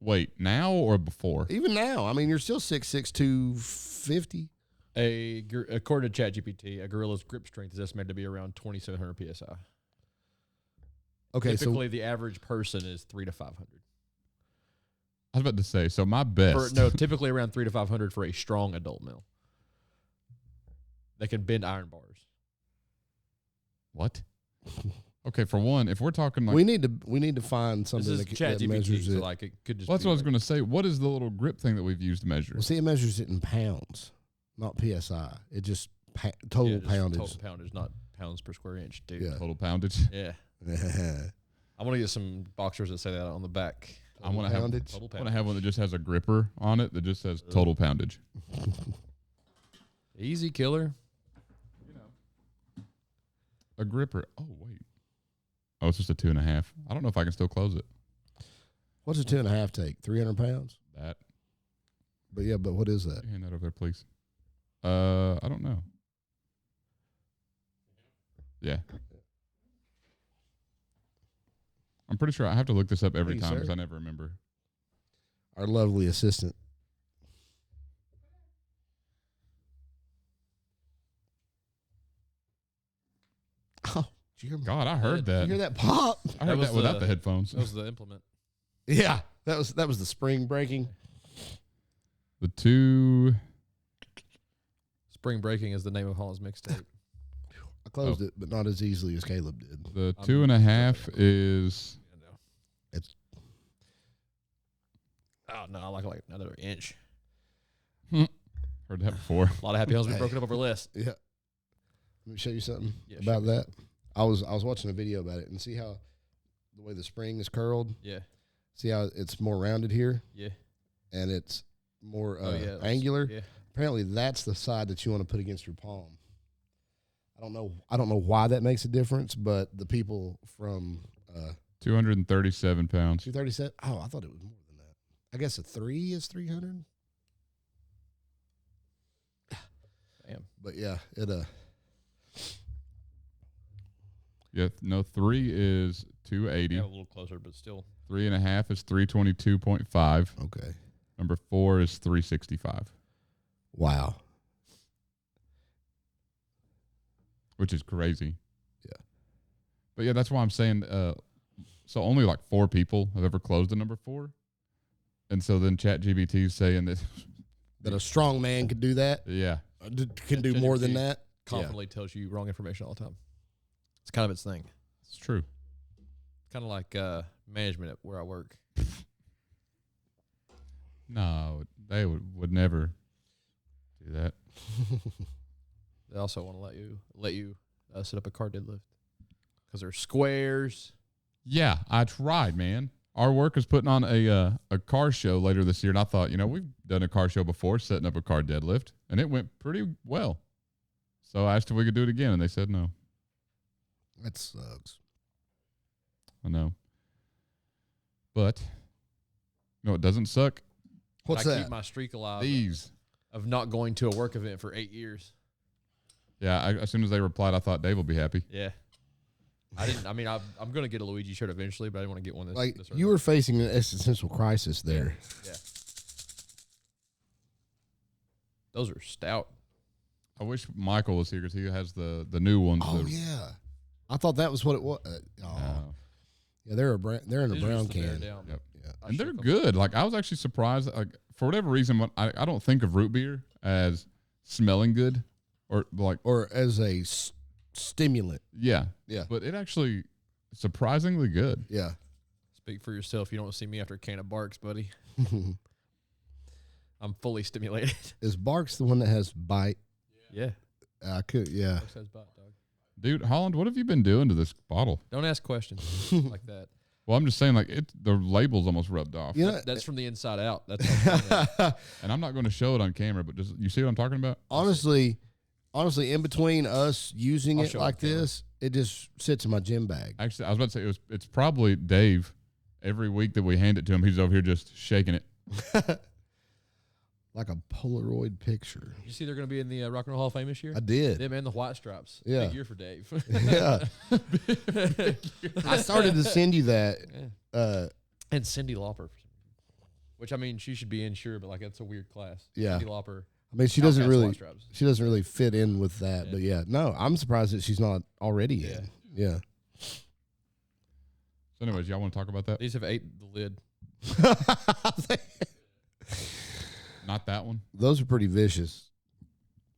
Wait, now or before? Even now, I mean, you're still 6'6", 250. According to ChatGPT, a gorilla's grip strength is estimated to be around 2,700 psi. Okay, Typically, the average person is 300 to 500. I was about to say, so my best. Typically around 300 to 500 for a strong adult male. They can bend iron bars. What? Okay, for one, if we're talking like we need to find This something is that measures ChatGPT, so it. like it could just. well, that's be what I was like- going to say. What is the little grip thing that we've used to measure? Well, see, it measures it in pounds, not PSI. It just total just poundage. Total poundage, not pounds per square inch, dude. Yeah. Total poundage. Yeah. I want to get some boxers that say that on the back. I want to have. Poundage? Total I want poundage. to have one that just has a gripper on it that just says total poundage. Easy killer. A gripper. Oh wait. Oh, it's just a 2.5. I don't know if I can still close it. What's a 2.5 take? 300 pounds? That. But yeah, but what is that? Hand that over there, please. I don't know. Yeah. I'm pretty sure I have to look this up every Thank you, time because sir. I never remember. Our lovely assistant. Oh, did you hear, God, I heard did that. you hear that pop? I heard was that without the- the headphones. That was the implement. Yeah, that was the spring breaking. The two. Spring Breaking is the name of Holland's mixtape. I closed it, but not as easily as Caleb did. The I'm 2.5 is. It's Oh no, I like another inch. Heard that before. A lot of happy homes been broken up over less. yeah. Let me show you something Yeah, about show me that. I was watching a video about it and see how the way the spring is curled. Yeah, See how it's more rounded here yeah. and it's more Oh yeah, that's- angular. Yeah. Apparently, that's the side that you want to put against your palm. I don't know why that makes a difference, but the people from 237 pounds. 237. Oh, I thought it was more than that. I guess a 3 is 300. Damn. But yeah, it Yeah, no, 3 is 280. Yeah, a little closer, but still. 3.5 is 322.5. okay. Number 4 is 365, Wow. which is crazy. Yeah. But yeah, that's why I'm saying. So only like 4 people have ever closed a number 4, and so then ChatGPT is saying that. That a strong man could do that. Yeah. Can do more than ChatGPT that. Confidently tells you wrong information all the time. It's kind of its thing. It's true. Kind of like management at where I work. No, they would never do that. They also want to let you set up a car deadlift because they're squares. Yeah, I tried, man. Our work is putting on a car show later this year, and I thought, we've done a car show before, setting up a car deadlift, and it went pretty well. So I asked if we could do it again, and they said no. That sucks. I know. But, it doesn't suck? What's I that? keep my streak alive These. of not going to a work event for 8 years. Yeah, as soon as they replied, I thought Dave will be happy. Yeah. I didn't. I mean, I'm going to get a Luigi shirt eventually, but I didn't want to get one this. Like this you early. were facing an existential crisis there. Yeah. Those are stout. I wish Michael was here because he has the new ones. Oh yeah, I thought that was what it was. No. Yeah, they're in a These are brown just to bear can. down. Yep. Yeah. I And they're shook 'em. good. Like, I was actually surprised. Like, for whatever reason, I don't think of root beer as smelling good or like, Or as a stimulant. yeah. Yeah. But it actually surprisingly good. Yeah. Speak for yourself. You don't see me after a can of Barks, buddy. I'm fully stimulated. Is Barks the one that has bite? Yeah. I could. Yeah. Barks has bite, dog. Dude, Holland, what have you been doing to this bottle? Don't ask questions like that. Well, I'm just saying, like, the label's almost rubbed off. You know, That's from the inside out. That's how I'm doing it. And I'm not going to show it on camera, but just, you see what I'm talking about? honestly, in between us using I'll it show like it on camera. this, it just sits in my gym bag. Actually, I was about to say, it's probably Dave. Every week that we hand it to him, he's over here just shaking it. Like a Polaroid picture. You see they're going to be in the Rock and Roll Hall of Fame this year? I did. Them and the White Stripes. Yeah. Big year for Dave. Yeah. I started to send you that. And Cyndi Lauper. Which, I mean, she should be in, sure, but, like, that's a weird class. Yeah. Cyndi Lauper. I mean, she Outcast, doesn't White Stripes. really fit in with that. Yeah. But yeah, no, I'm surprised that she's not already in. Yeah. So, anyways, y'all want to talk about that? These have ate the lid. Not that one. Those are pretty vicious.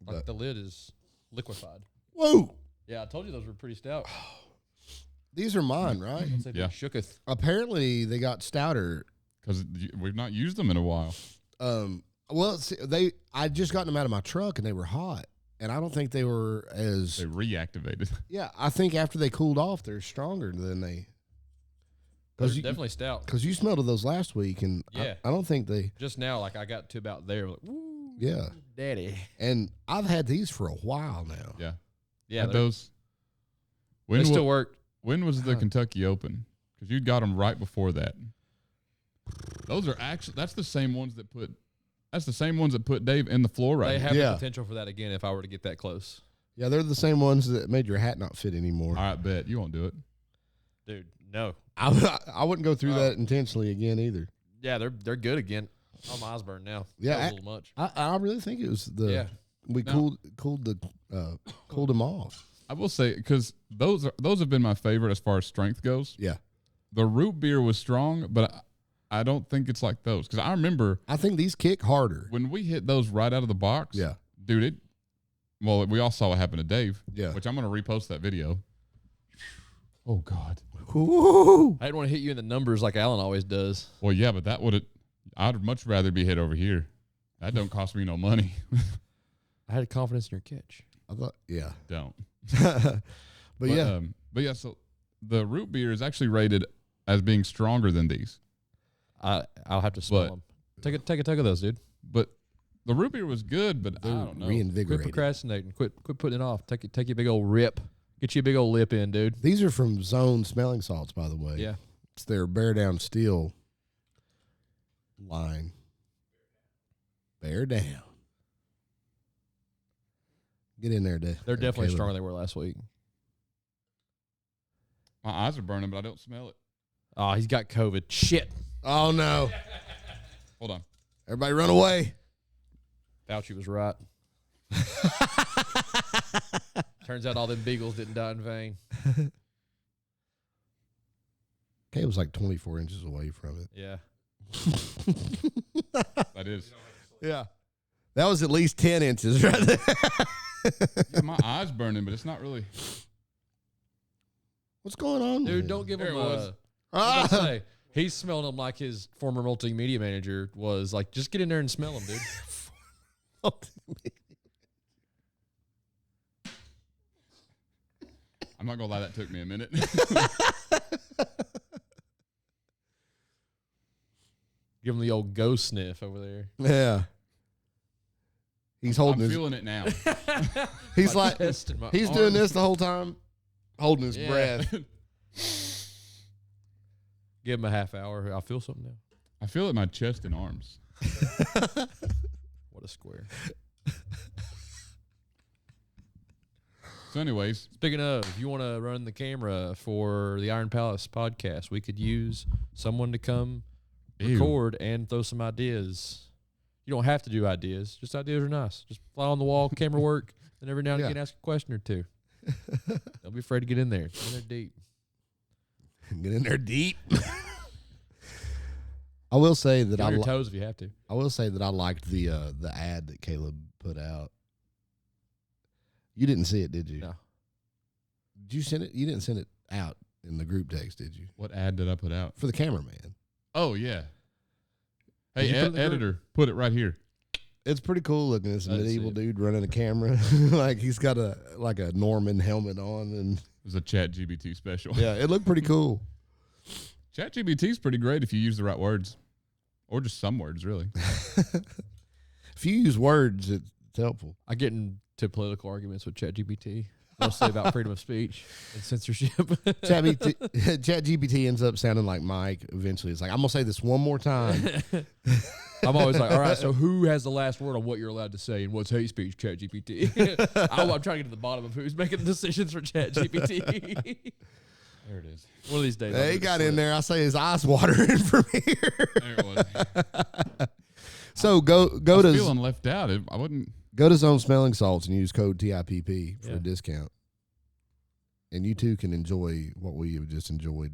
Like the lid is liquefied. Whoa! Yeah, I told you those were pretty stout. These are mine, right? Yeah. Shooketh. Apparently, they got stouter. Because we've not used them in a while. Well, see, I just got them out of my truck and they were hot, and I don't think they were as. They reactivated. Yeah, I think after they cooled off, they're stronger than they. They're Because definitely stout. Because you smelled of those last week, and Yeah. I don't think they. Just now, like I got to about there, like, woo, Yeah, daddy. and I've had these for a while now. Yeah. Yeah, Had they those. still work. When was the Kentucky Open? Because you got them right before that. Those are actually, that's the same ones that put Dave in the floor right They now. have Yeah. the potential for that again if I were to get that close. Yeah, they're the same ones that made your hat not fit anymore. All right, bet. You won't do it. Dude, no. I wouldn't go through that intentionally again either. Yeah, they're good again. Oh, my eyes burn now. Yeah, That was a little much. I really think it was the Yeah. we No. cooled them off. I will say, because those have been my favorite as far as strength goes. Yeah, The root beer was strong, but I don't think it's like those. Because I remember I think these kick harder. when we hit those right out of the box. Yeah, Dude, well, we all saw what happened to Dave. Yeah. Which I'm going to repost that video. Oh, God. Ooh. I didn't want to hit you in the numbers like Alan always does. Well, yeah, but I'd much rather be hit over here. That don't cost me no money. I had confidence in your catch. I thought, yeah, Don't. but yeah, But yeah, so the root beer is actually rated as being stronger than these. I'll have to smell But- them. Take a tug of those, dude. But the root beer was good, but I they're don't know. Quit reinvigorated. procrastinating. Quit putting it off. Take your big old rip. Get you a big old lip in, dude. These are from Zone Smelling Salts, by the way. Yeah. It's their Bear Down Steel line. Bear Down. Get in there, Dave. They're definitely stronger than they were last week. My eyes are burning, but I don't smell it. Oh, he's got COVID. Shit. Oh, no. Hold on. Everybody run away. Fauci was right. Turns out all them beagles didn't die in vain. Kay was like 24 inches away from it. Yeah. That is. Yeah. That was at least 10 inches right there. Yeah, my eyes burning, but it's not really. What's going on? Dude, man? don't give There him it was. I was about to say, he's smelling them like his former multimedia manager was. Like, just get in there and smell them, dude. I'm not going to lie, that took me a minute. Give him the old ghost sniff over there. Yeah. He's holding I'm his. feeling it now. He's like. Chest and my He's arm. doing this the whole time, holding his Yeah. breath. Give him a half hour. I feel something now. I feel it in my chest and arms. What a square. So, anyways, Speaking of, if you want to run the camera for the Iron Palace podcast, we could use someone to come Ew. record and throw some ideas. You don't have to do ideas. Just ideas are nice. Just fly on the wall, camera work, and every now and Yeah. again ask a question or two. Don't be afraid to get in there. Get in there deep. Get in there deep. I will say that Get on your toes if you have to. I will say that I liked the ad that Caleb put out. You didn't see it, did you? No. Did you send it? You didn't send it out in the group text, did you? what ad did I put out? For the cameraman. Oh, yeah. Hey, Did you put it in the group? editor, put it right here. It's pretty cool looking. It's a I didn't see medieval it. dude running a camera. Like he's got a Norman helmet on, and It was a ChatGPT special. yeah, it looked pretty cool. ChatGPT is pretty great if you use the right words, or just some words, really. If you use words, it's helpful. I get into political arguments with ChatGPT, mostly about freedom of speech and censorship. ChatGPT ends up sounding like Mike. Eventually, it's like I'm gonna say this one more time. I'm always like, all right, so who has the last word on what you're allowed to say and what's hate speech, ChatGPT? I'm trying to get to the bottom of who's making the decisions for ChatGPT. There it is. One of these days. He got in there. I say his eyes watering from here. There it was. So go I was to feeling left out. I wouldn't. go to Zone Smelling Salts and use code TIPP for Yeah. a discount, and you too can enjoy what we have just enjoyed.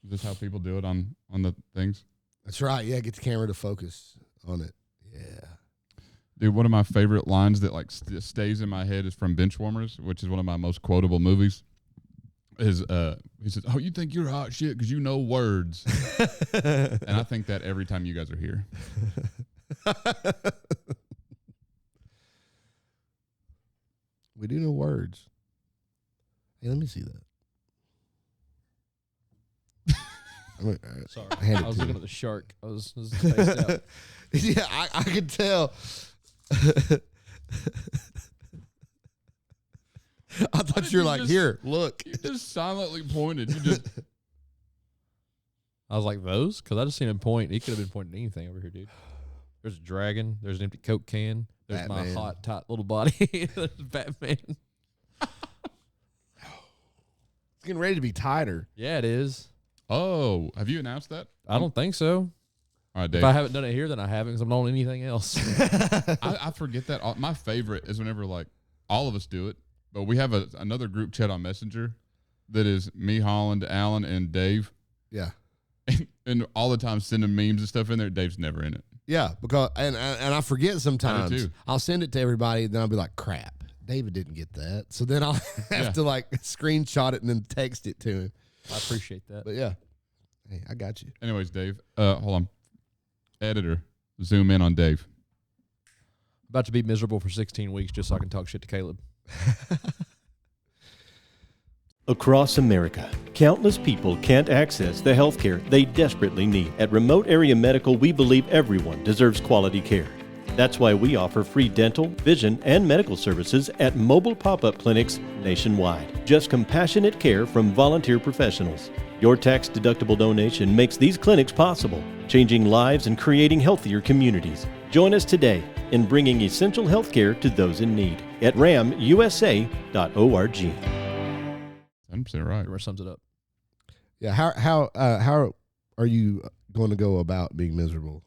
Is this how people do it on the things? That's right. Yeah, get the camera to focus on it. Yeah. Dude, one of my favorite lines that like stays in my head is from Benchwarmers, which is one of my most quotable movies. Is he says, "Oh, you think you're hot shit because you know words," and I think that every time you guys are here. We do know words. Hey, let me see that. Sorry, hand it I was to looking you. at the shark. I was spaced out. Yeah, I could tell. I thought did you were you like, just- here, look. You just silently pointed. You just I was like, those? Because I just seen him point. He could have been pointing at anything over here, dude. There's a dragon. There's an empty Coke can. There's my Batman. hot, tight little body. There's Batman. It's getting ready to be tighter. Yeah, it is. Oh, have you announced that? I don't think so. All right, Dave. If I haven't done it here, then I haven't because I'm not on anything else. I forget that. My favorite is whenever like all of us do it, but we have another group chat on Messenger that is me, Holland, Alan, and Dave, Yeah. and all the time sending memes and stuff in there. Dave's never in it. Yeah, because and I forget sometimes. too. I'll send it to everybody, and then I'll be like, "Crap, David didn't get that." So then I'll have Yeah. to like screenshot it and then text it to him. I appreciate that. But yeah, hey, I got you. Anyways, Dave, hold on. Editor, zoom in on Dave. About to be miserable for 16 weeks just so I can talk shit to Caleb. Across America, countless people can't access the health care they desperately need. At Remote Area Medical, we believe everyone deserves quality care. That's why we offer free dental, vision, and medical services at mobile pop-up clinics nationwide. Just compassionate care from volunteer professionals. Your tax-deductible donation makes these clinics possible, changing lives and creating healthier communities. Join us today in bringing essential health care to those in need at ramusa.org. 100% right. Pretty much sums it up. Yeah, how are you going to go about being miserable?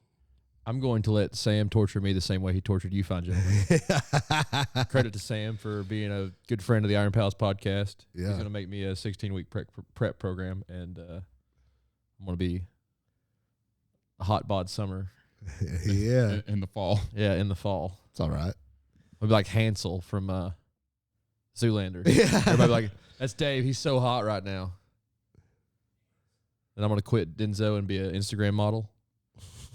I'm going to let Sam torture me the same way he tortured you, fine gentlemen. Credit to Sam for being a good friend of the Iron Palace podcast. Yeah. He's going to make me a 16-week prep program, and I'm going to be a hot bod summer. Yeah, In the fall. Yeah, in the fall. it's all right. I'll be like Hansel from Zoolander. Yeah. Everybody be like, that's Dave. He's so hot right now. And I'm going to quit Denzo and be an Instagram model.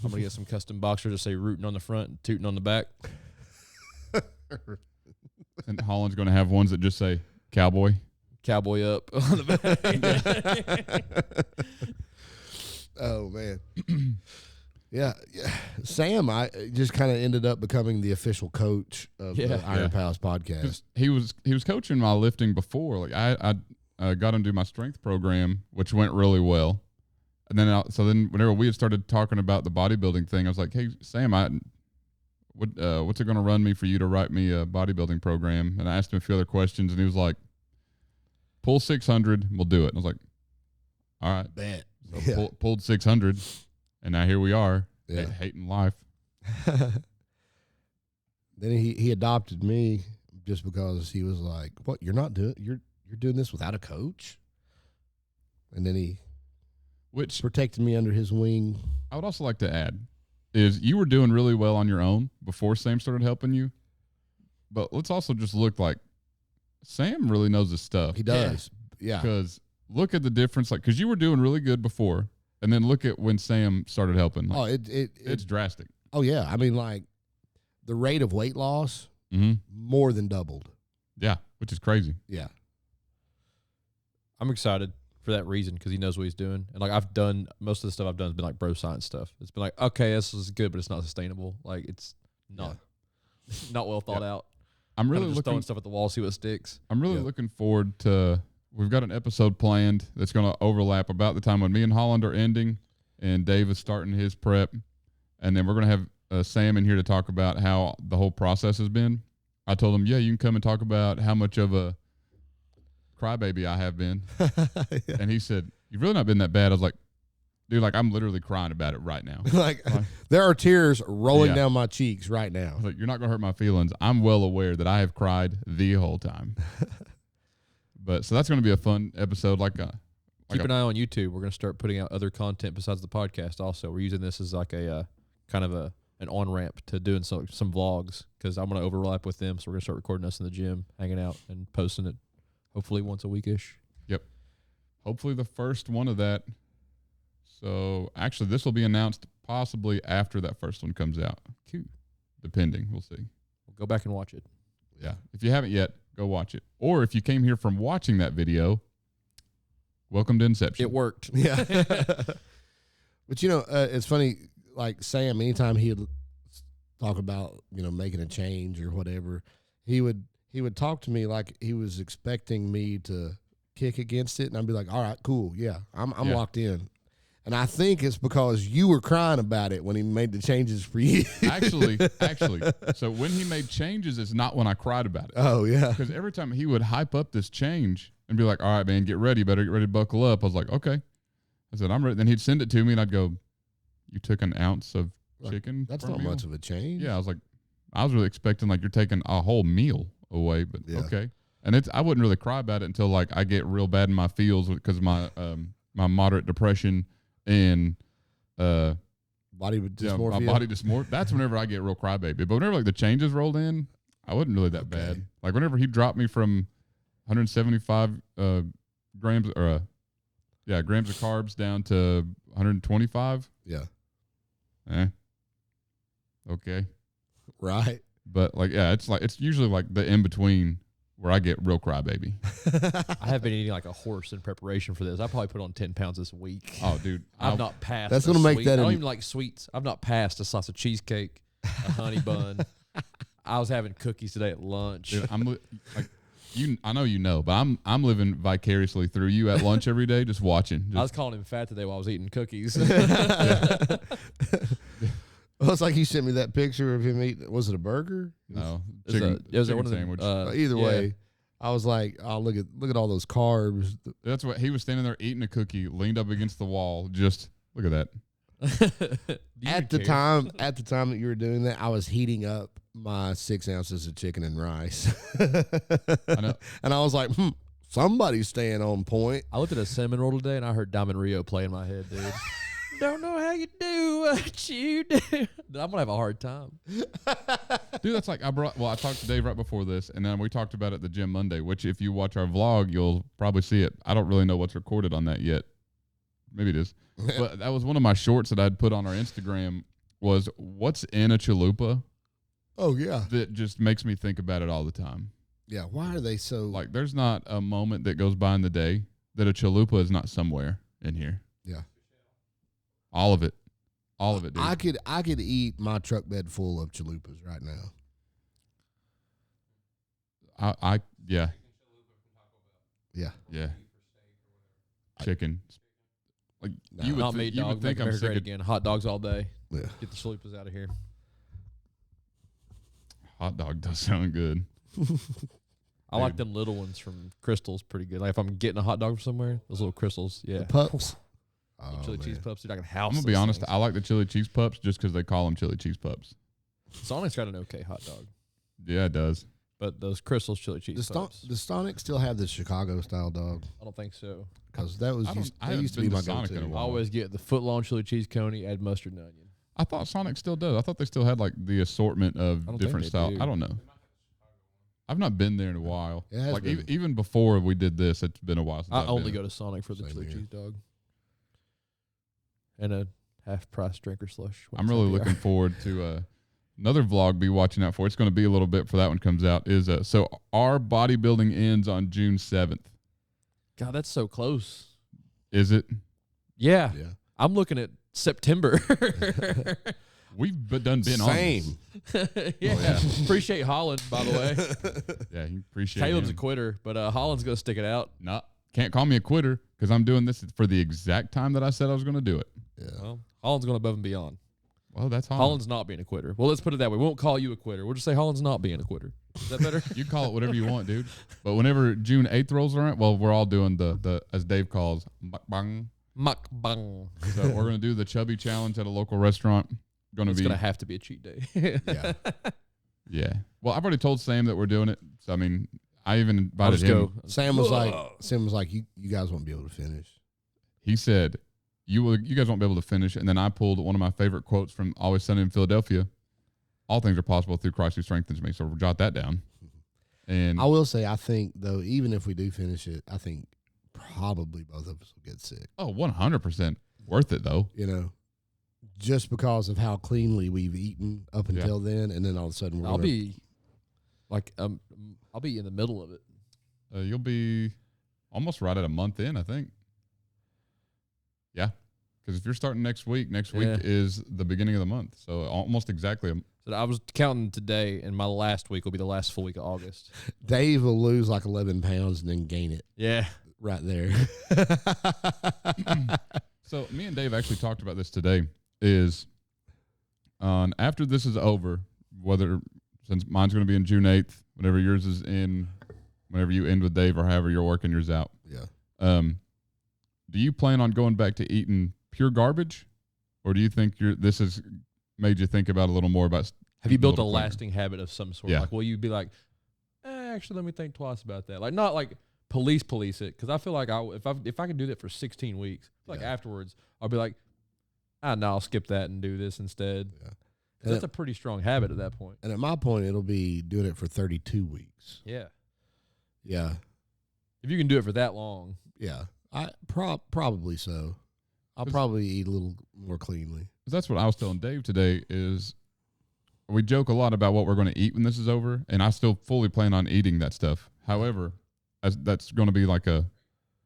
I'm going to get some custom boxers that say rooting on the front and tooting on the back. And Holland's going to have ones that just say cowboy. Cowboy up on the back. Oh man. Yeah. Sam, I just kind of ended up becoming the official coach of Yeah. the Iron Yeah. Palace podcast. 'Cause he was coaching my lifting before. Like I got him to do my strength program, which went really well. And then then whenever we had started talking about the bodybuilding thing, I was like, "Hey Sam, what's it going to run me for you to write me a bodybuilding program?" And I asked him a few other questions, and he was like, "Pull 600, we'll do it." And I was like, "All right." Bet. So Yeah. pulled 600, and now here we are, Yeah. hating life. Then he adopted me just because he was like, "What? You're doing this without a coach?" And then he Which protected me under his wing. I would also like to add is you were doing really well on your own before Sam started helping you. But let's also just look like Sam really knows his stuff. He does. Yeah. Because look at the difference. Like, because you were doing really good before, and then look at when Sam started helping. Like, Oh, it's drastic. oh yeah. I mean, like the rate of weight loss Mm-hmm. more than doubled. Yeah, which is crazy. Yeah. I'm excited for that reason because he knows what he's doing. And like I've done most of the stuff I've done has been like bro science stuff. It's been like, okay, this is good, but it's not sustainable. Like it's not not well thought out. I'm Kinda really just throwing looking. stuff at the wall, see what sticks. I'm really Yeah. looking forward to. We've got an episode planned that's going to overlap about the time when me and Holland are ending, and Dave is starting his prep, and then we're going to have Sam in here to talk about how the whole process has been. I told him, yeah, you can come and talk about how much of a crybaby I have been, Yeah. and he said, "You've really not been that bad." I was like, "Dude, like I'm literally crying about it right now." Like there are tears rolling Yeah. down my cheeks right I now. was like, "You're not going to hurt my feelings. I'm well aware that I have cried the whole time." But so that's going to be a fun episode. Like Keep an eye on YouTube. We're going to start putting out other content besides the podcast also. We're using this as like a kind of an on-ramp to doing some vlogs because I'm going to overlap with them. So we're going to start recording us in the gym, hanging out, and posting it hopefully once a week-ish. Yep. Hopefully the first one of that. So actually this will be announced possibly after that first one comes out. Cute. Depending. We'll see. We'll go back and watch it. Yeah. If you haven't yet, go watch it. Or if you came here from watching that video, welcome to Inception. It worked. Yeah. But it's funny, like Sam, anytime he'd talk about, making a change or whatever, he would talk to me like he was expecting me to kick against it, and I'd be like, all right, cool, yeah, I'm locked in. And I think it's because you were crying about it when he made the changes for you. Actually, so when he made changes, it's not when I cried about it. Oh, yeah. Because every time he would hype up this change and be like, all right, man, get ready. Better get ready to buckle up. I was like, okay. I said, I'm ready. Then he'd send it to me, and I'd go, you took an ounce of chicken? That's from not me? much of a change. Yeah, I was really expecting like you're taking a whole meal away, but okay. And I wouldn't really cry about it until like I get real bad in my feels because of my my moderate depression and body dysmorphia. my body dysmorphia. That's whenever I get real crybaby. But whenever like the changes rolled in, I wasn't really that bad. Like whenever he dropped me from 175 grams or grams of carbs down to 125. Yeah. Okay. Right. But like it's usually like the in between where I get real crybaby. I have been eating like a horse in preparation for this. I probably put on 10 pounds this week. Oh, dude. I've not passed. That's going to make that. I don't even like sweets. I've not passed a slice of cheesecake, a honey bun. I was having cookies today at lunch. Dude, I'm like I know you know, but I'm living vicariously through you at lunch every day, just watching. I was calling him fat today while I was eating cookies. Well, it's like you sent me that picture of him eating. Was it a burger? No, It was chicken one sandwich. Either way, I was like, "Oh, look at all those carbs." That's what he was standing there eating a cookie, leaned up against the wall. Just look at that. At the time that you were doing that, I was heating up my 6 ounces of chicken and rice. I know. And I was like, somebody's staying on point. I looked at a cinnamon roll today and I heard Diamond Rio play in my head, dude. Don't know how you do what you do. Dude, I'm gonna have a hard time. Dude, that's like I talked to Dave right before this, and then we talked about it at the gym Monday, which if you watch our vlog, you'll probably see it. I don't really know what's recorded on that yet. Maybe it is. But that was one of my shorts that I'd put on our Instagram was what's in a chalupa. Oh, yeah. That just makes me think about it all the time. Yeah, why are they so... Like, there's not a moment that goes by in the day that a chalupa is not somewhere in here. Yeah. All of it. All of it, dude. I could eat my truck bed full of chalupas right now. Yeah. Yeah. Yeah. Chicken. Like No. you would, Not me, you dog. would think Make I'm America sick great of again. Hot dogs all day. Yeah. Get the chalupas out of here. hot dog does sound good. I like them little ones from Crystal's pretty good. Like if I'm getting a hot dog from somewhere, those little Crystals, yeah. The pups. Chili cheese pups, dude. I can house. I'm gonna be honest. Things. I like the chili cheese pups just because they call them chili cheese pups. Sonic's got an okay hot dog, Yeah, it does. but those Crystal's chili cheese pups. Does Sonic still have the Chicago style dog? I don't think so. Because that was I that used to be my Sonic go-to. in a I while. always get the foot long chili cheese coney, add mustard and onion. I thought Sonic still does. I thought they still had like the assortment I of don't different think they styles. do. I don't know. I've not been there in a while. It has Like been. even before we did this, it's been a while since I I've only been. go to Sonic for the Same chili here. cheese dog and a half price drinker slush. I'm really looking forward to another vlog be watching out for. It's going to be a little bit for that one comes out. Is so our bodybuilding ends on June 7th. God, that's so close. Is it? Yeah, Yeah. I'm looking at September. We've been Same. on. yeah. Appreciate Holland, by the way. Yeah, you appreciate Caleb's a him. quitter, but Holland's gonna stick it out. No, can't call me a quitter because I'm doing this for the exact time that I said I was going to do it. Yeah. Well, Holland's going above and beyond. Well, that's Holland. Holland's not being a quitter. Well, let's put it that way. We won't call you a quitter. We'll just say Holland's not being a quitter. Is that better? You call it whatever you want, dude. But whenever June 8th rolls around, well, we're all doing the as Dave calls, mukbang. Mukbang. So we're going to do the chubby challenge at a local restaurant. It's gonna have to be a cheat day. Yeah. Yeah. Well, I've already told Sam that we're doing it. So, I mean, I even I'll invited just him. go. Sam was like, you guys won't be able to finish. he said, you guys won't be able to finish. And then I pulled one of my favorite quotes from Always Sunny in Philadelphia. All things are possible through Christ who strengthens me. So jot that down. And I will say, I think, though, even if we do finish it, I think probably both of us will get sick. 100% worth it, though. You know, just because of how cleanly we've eaten up until then, and then all of a sudden I'll be in the middle of it. You'll be almost right at a month in, I think. Yeah, because if you're starting next week is the beginning of the month, so almost exactly. So I was counting today, and my last week will be the last full week of August. Dave will lose like 11 pounds and then gain it. Yeah. Right there. So me and Dave actually talked about this today. Is after this is over, since mine's going to be in June 8th, whenever yours is in, whenever you end with Dave or however you're working yours out. Yeah. Do you plan on going back to eating pure garbage, or do you think this has made you think about a little more about? Have you built a lasting habit of some sort? Yeah. Like, will you be like, actually, let me think twice about that. Like, not like police it, because I feel like if I can do that for 16 weeks, like afterwards, I'll be like, no, I'll skip that and do this instead. Yeah. That's a pretty strong habit at that point. And at my point, it'll be doing it for 32 weeks. Yeah. Yeah. If you can do it for that long. Yeah. I probably so. I'll probably eat a little more cleanly. That's what I was telling Dave today is we joke a lot about what we're going to eat when this is over, and I still fully plan on eating that stuff. However, that's going to be like a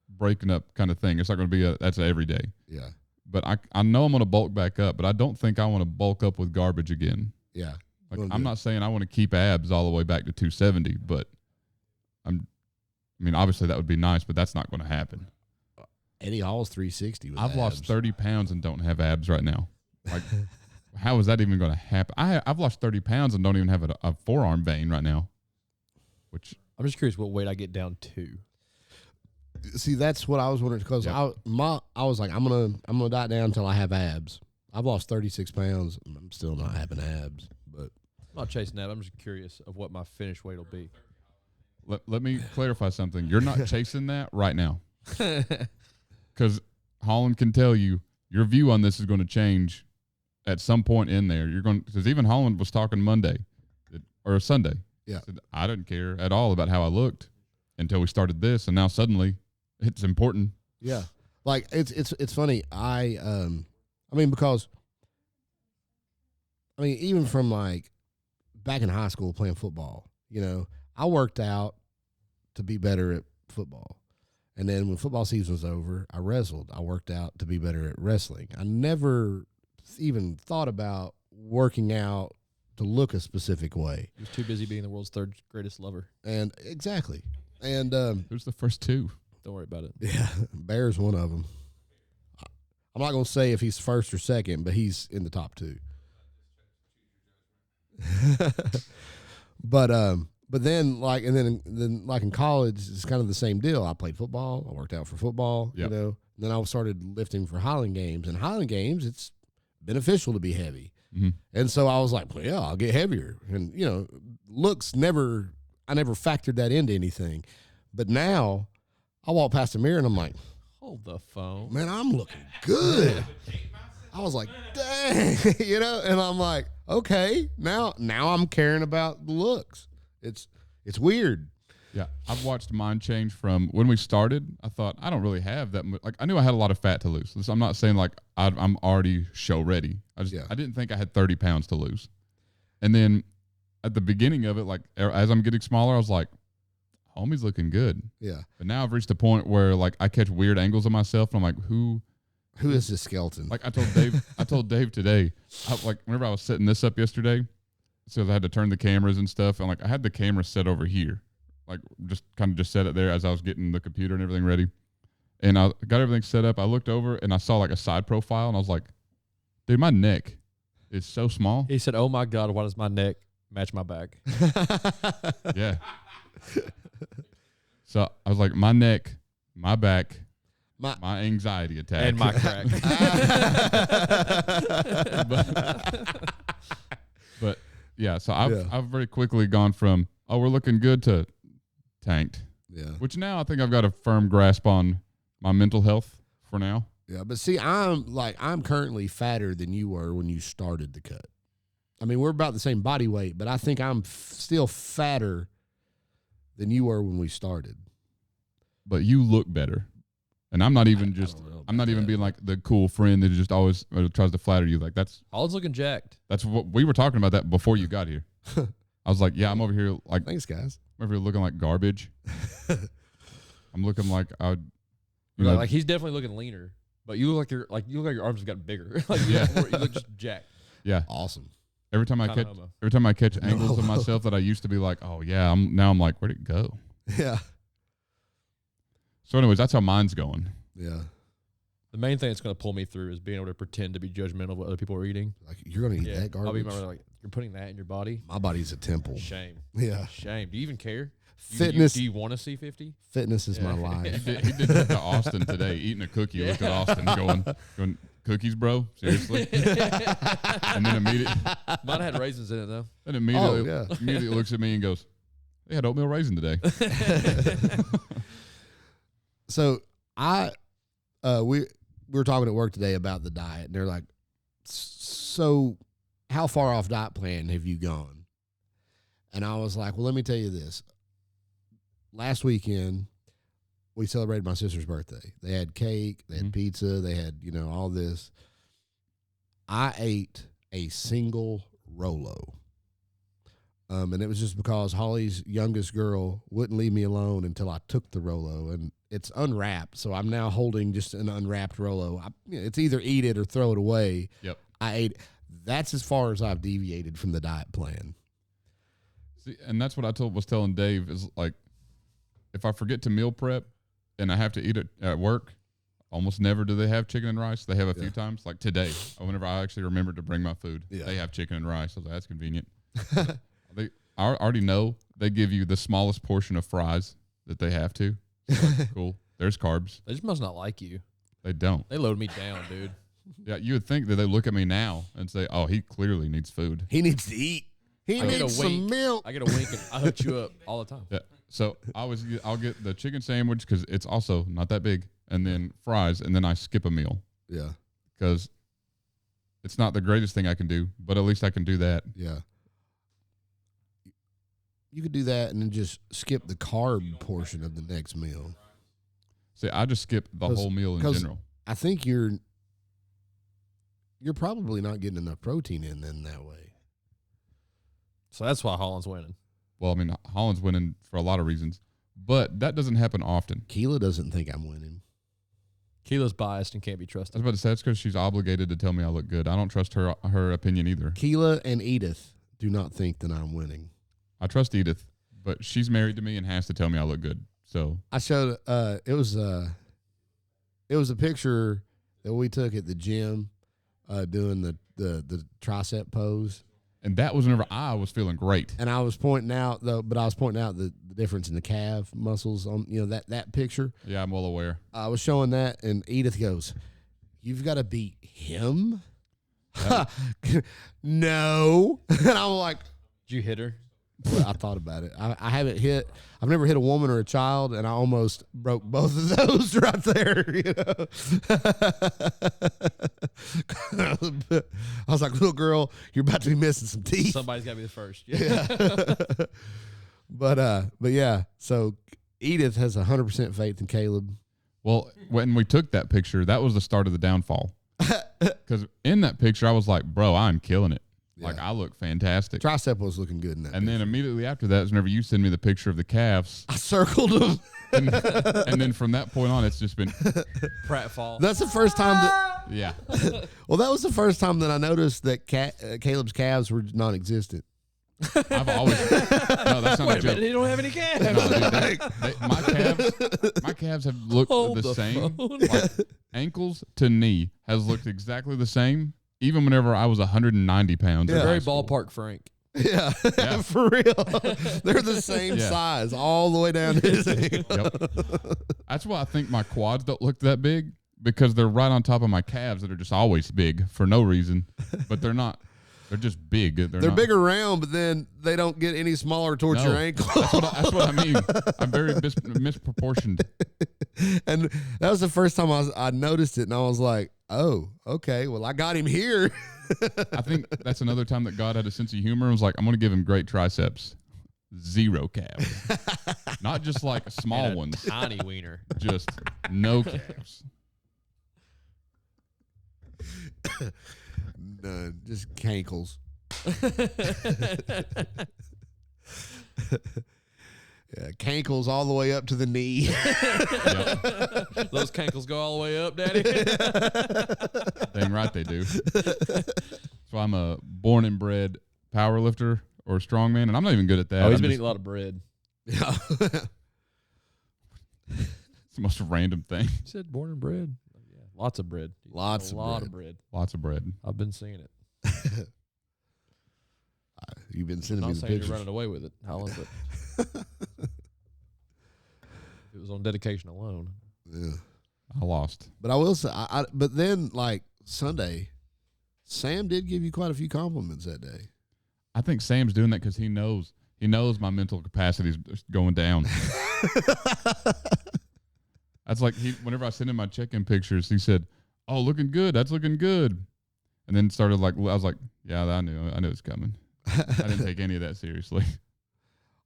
breaking up kind of thing. It's not going to be that's every day. Yeah. But I know I'm going to bulk back up, but I don't think I want to bulk up with garbage again. Yeah. Like, I'm not saying I want to keep abs all the way back to 270, but obviously that would be nice, but that's not going to happen. Eddie Hall's 360 with I've abs. lost 30 pounds and don't have abs right now. Like, how is that even going to happen? I've lost 30 pounds and don't even have a forearm vein right now. Which I'm just curious what weight I get down to. See, that's what I was wondering because I was like, I'm gonna diet down until I have abs. I've lost 36 pounds. I'm still not having abs, but I'm not chasing that. I'm just curious of what my finished weight will be. Let me clarify something. You're not chasing that right now. Because Holland can tell you your view on this is going to change at some point in there. Because even Holland was talking Monday or Sunday. Yeah. Said, I didn't care at all about how I looked until we started this, and now suddenly it's important. Yeah, like it's funny. Because even from like back in high school playing football, I worked out to be better at football. And then when football season was over, I wrestled. I worked out to be better at wrestling. I never even thought about working out to look a specific way. He was too busy being the world's third greatest lover. And exactly. And who's the first two? Don't worry about it. Yeah, Bear's one of them. I'm not going to say if he's first or second, but he's in the top two. But then then in college, it's kind of the same deal. I played football. I worked out for football. Yep. And then I started lifting for Highland Games. And Highland Games, it's beneficial to be heavy. Mm-hmm. And so I was like, well, yeah, I'll get heavier. And looks I never factored that into anything. But now I walk past the mirror and I'm like, hold the phone, man, I'm looking good. I was like, dang, and I'm like, okay, now I'm caring about the looks. It's weird. Yeah, I've watched mine change from when we started. I thought I don't really have that much. Like I knew I had a lot of fat to lose. So I'm not saying like I'm already show ready. I didn't think I had 30 pounds to lose. And then at the beginning of it, like as I'm getting smaller, I was like, homie's looking good. Yeah. But now I've reached a point where like I catch weird angles of myself, and I'm like, who is this skeleton? Like I told Dave today, whenever I was setting this up yesterday, so I had to turn the cameras and stuff, and like I had the camera set over here, like just set it there as I was getting the computer and everything ready, and I got everything set up. I looked over and I saw like a side profile, and I was like, dude, my neck is so small. He said, oh my God, why does my neck match my back? Yeah. So I was like, my neck, my back, my anxiety attack, and my crack. but yeah, so I've very quickly gone from we're looking good to tanked. Yeah. Which now I think I've got a firm grasp on my mental health for now. Yeah, but see, I'm currently fatter than you were when you started the cut. I mean, we're about the same body weight, but I think I'm still fatter than you were when we started. But you look better. And I'm not even I'm not even being like the cool friend that just always tries to flatter you. Like Holland's looking jacked. That's what we were talking about that before you got here. I was like, yeah, I'm over here like, thanks, guys. I'm over here looking like garbage. I'm looking like Like he's definitely looking leaner, but you look like your arms have gotten bigger. Like you look just jacked. Yeah, awesome. Every time I catch angles of myself that I used to be like, oh yeah, I'm like, where'd it go? Yeah. So, anyways, that's how mine's going. Yeah. The main thing that's going to pull me through is being able to pretend to be judgmental of what other people are eating. Like you're going to eat that garbage. I'll be like, you're putting that in your body. My body's a temple. Shame. Yeah. Shame. Do you even care? Fitness. Do you want to see 50? Fitness is my life. He did that to Austin today, eating a cookie. Looked at Austin going, cookies, bro? Seriously? And then immediately. Mine had raisins in it, though. And immediately looks at me and goes, they had oatmeal raisin today. So we were talking at work today about the diet, and they're like, so how far off diet plan have you gone? And I was like, well, let me tell you this. Last weekend, we celebrated my sister's birthday. They had cake, they had pizza, they had, all this. I ate a single Rolo. And it was just because Holly's youngest girl wouldn't leave me alone until I took the Rolo. And it's unwrapped, so I'm now holding just an unwrapped Rolo. It's either eat it or throw it away. Yep. I ate. That's as far as I've deviated from the diet plan. See, and that's what I was telling Dave is like, if I forget to meal prep and I have to eat it at work, almost never do they have chicken and rice. They have a few times, like today, whenever I actually remembered to bring my food, they have chicken and rice. I was like, that's convenient. I already know they give you the smallest portion of fries that they have to. So cool. There's carbs. They just must not like you. They don't. They load me down, dude. Yeah, you would think that they look at me now and say, oh, he clearly needs food. He needs to eat. He needs some milk. I get a wink and I hook you up all the time. Yeah. So I'll get the chicken sandwich because it's also not that big, and then fries, and then I skip a meal. Yeah. Because it's not the greatest thing I can do, but at least I can do that. Yeah. You could do that and then just skip the carb portion of the next meal. See, I just skip the whole meal in general. I think you're probably not getting enough protein in then that way. So that's why Holland's winning. Well, I mean, Holland's winning for a lot of reasons, but that doesn't happen often. Keela doesn't think I'm winning. Keela's biased and can't be I was trusted. about to say, that's because she's obligated to tell me I look good. I don't trust her opinion either. Keela and Edith do not think that I'm winning. I trust Edith, but she's married to me and has to tell me I look good. So I showed it was a picture that we took at the gym doing the tricep pose. And that was whenever I was feeling great. And I was pointing out the difference in the calf muscles on that picture. Yeah, I'm well aware. I was showing that, and Edith goes, "You've got to beat him." No, and I'm like, Did you hit her? I thought about it. I haven't hit. I've never hit a woman or a child, and I almost broke both of those right there. I was like, "Little girl, you're about to be missing some teeth." Somebody's got to be the first. Yeah. But yeah. So Edith has 100% faith in Caleb. Well, when we took that picture, that was the start of the downfall. Because in that picture, I was like, "Bro, I'm killing it. Like, I look fantastic." Tricep was looking good in that. And then immediately after that is whenever you send me the picture of the calves. I circled them. and then from that point on, it's just been pratfall. That's the first time that. Yeah. Well, that was the first time that I noticed that Caleb's calves were non-existent. I've always. No, that's not Wait a joke. minute, he don't have any calves. No, dude, my calves have looked the same. Like, ankles to knee has looked exactly the same. Even whenever I was 190 pounds. They're very ballpark Frank. Yeah. For real. They're the same size all the way down to his ankle. Yep. That's why I think my quads don't look that big, because they're right on top of my calves that are just always big for no reason, but they're not. They're just big. They're not, big around, but then they don't get any smaller towards your ankle. That's what I mean. I'm very misproportioned. And that was the first time I noticed it, and I was like, oh, okay, well, I got him here. I think that's another time that God had a sense of humor and was like, I'm going to give him great triceps. 0 calves. Not just like small ones. Tiny wiener. Just no calves. None, just cankles. Yeah, cankles all the way up to the knee. Yep. Those cankles go all the way up, Daddy. Dang right they do. So I'm a born and bred power lifter or strongman, and I'm not even good at that. Oh, he's I'm been just- eating a lot of bread. Yeah. It's the most random thing. You said born and bred. Yeah, lots of bread. Lots a of lot bread. of bread. Lots of bread. I've been seeing it. You've been sending I'm me not the saying you're pictures. running away with it, Holland, but if it was on dedication alone. Yeah. I lost. But I will say, but then like Sunday, Sam did give you quite a few compliments that day. I think Sam's doing that because he knows my mental capacity is going down. That's like whenever I send him my check-in pictures, he said, "Oh, looking good. That's looking good," and then started like I was like, "Yeah, I knew it's coming." I didn't take any of that seriously.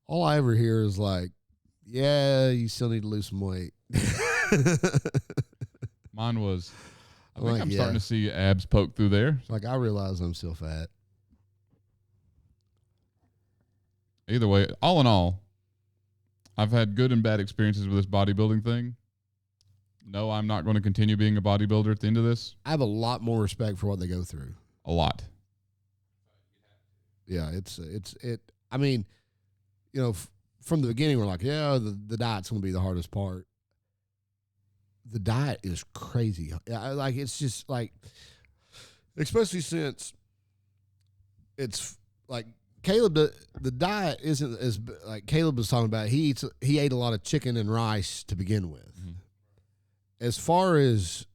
All I ever hear is like, "Yeah, you still need to lose some weight." Mine was, I think Like, I'm yeah. starting to see abs poke through there. Like I realize I'm still fat. Either way, all in all, I've had good and bad experiences with this bodybuilding thing. No, I'm not going to continue being a bodybuilder at the end of this. I have a lot more respect for what they go through. A lot. Yeah, I mean, you know, from the beginning, we're like, yeah, the diet's going to be the hardest part. The diet is crazy. Like, it's just like, especially since it's like Caleb, the diet isn't as like Caleb was talking about. He ate a lot of chicken and rice to begin with. Mm-hmm. As far as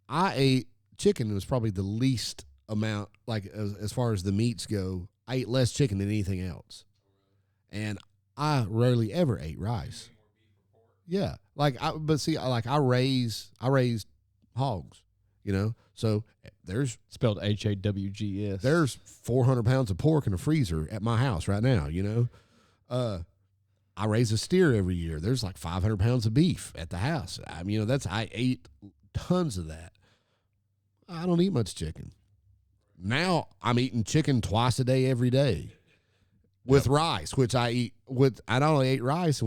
I ate, chicken was probably the least amount, like as far as the meats go. I ate less chicken than anything else. And I rarely ever ate rice. Yeah. I raised hogs, you know? So there's Spelled HAWGS. there's 400 pounds of pork in the freezer at my house right now, you know? I raise a steer every year. There's like 500 pounds of beef at the house. I mean, you know, I ate tons of that. I don't eat much chicken. Now I'm eating chicken twice a day, every day with rice, which I eat I only ate rice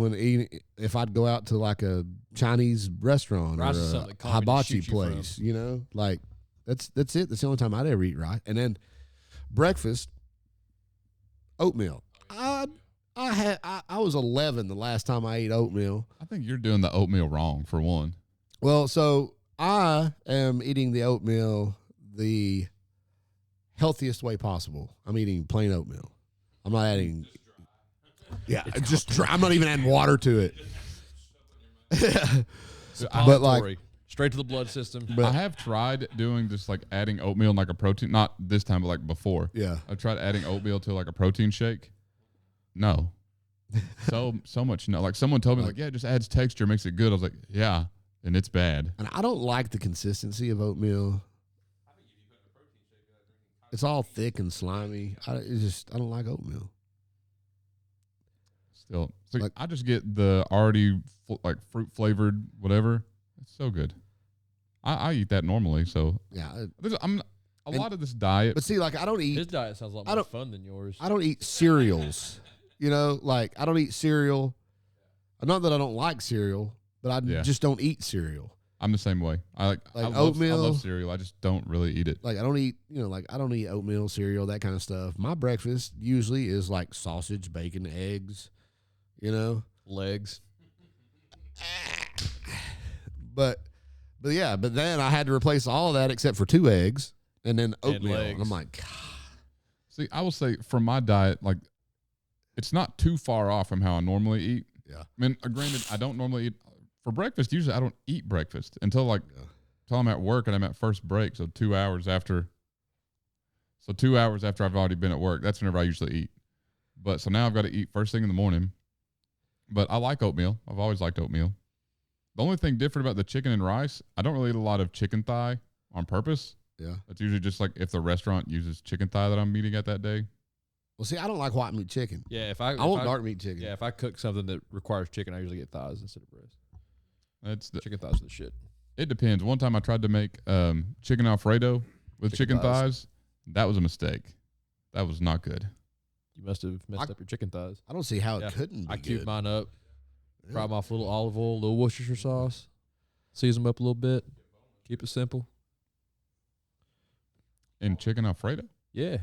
if I'd go out to like a Chinese restaurant Rice or is a something that Connie just hibachi shoots you from. place, you know, like that's it. That's the only time I'd ever eat rice. And then breakfast, oatmeal. I was 11 the last time I ate oatmeal. I think you're doing the oatmeal wrong, for one. Well, so I am eating the oatmeal the healthiest way possible. I'm eating plain oatmeal. I'm not adding. Yeah, it's just dry. I'm not even adding water to it. But like, straight to the blood system. I have tried doing just like adding oatmeal in like a protein, not this time, but like before. yeah, I tried adding oatmeal to like a protein shake. No. So much no. Like someone told me like, yeah, it just adds texture, makes it good. I was like, yeah, and it's bad. and I don't like the consistency of oatmeal. It's all thick and slimy. I don't like oatmeal. Still, it's like, Like- I just get the already like fruit flavored whatever. It's so good. I eat that normally. So Yeah, a lot of this diet. but see, like I don't eat. His diet sounds a lot I more don't- fun than yours. I don't eat cereals. You know, like I don't eat cereal. Not that I don't like cereal, but I Yeah. just don't eat cereal. I'm the same way. I Like love, oatmeal. I love cereal. I just don't really eat it. Like I don't eat, you know, like I don't eat oatmeal, cereal, that kind of stuff. My breakfast usually is like sausage, bacon, eggs, you know. Legs. But then I had to replace all of that except for 2 eggs and then oatmeal. And legs. I'm like, See, I will say for my diet, like it's not too far off from how I normally eat. Yeah. I mean, granted, I don't normally eat for breakfast. Usually, I don't eat breakfast until I'm at work and I'm at first break, so 2 hours after. So 2 hours after I've already been at work, that's whenever I usually eat. But so now I've got to eat first thing in the morning. But I like oatmeal. I've always liked oatmeal. The only thing different about the chicken and rice, I don't really eat a lot of chicken thigh on purpose. Yeah. It's usually just like if the restaurant uses chicken thigh that I'm eating at that day. Well, see, I don't like white meat chicken. Yeah, I want dark meat chicken. Yeah, if I cook something that requires chicken, I usually get thighs instead of breast. Chicken thighs are the shit. It depends. One time I tried to make chicken Alfredo with chicken thighs. That was a mistake. That was not good. You must have messed up your chicken thighs. I don't see how it couldn't be I cubed good. mine up, fry them off a little olive oil, a little Worcestershire sauce, season them up a little bit, keep it simple. And chicken Alfredo? Yeah.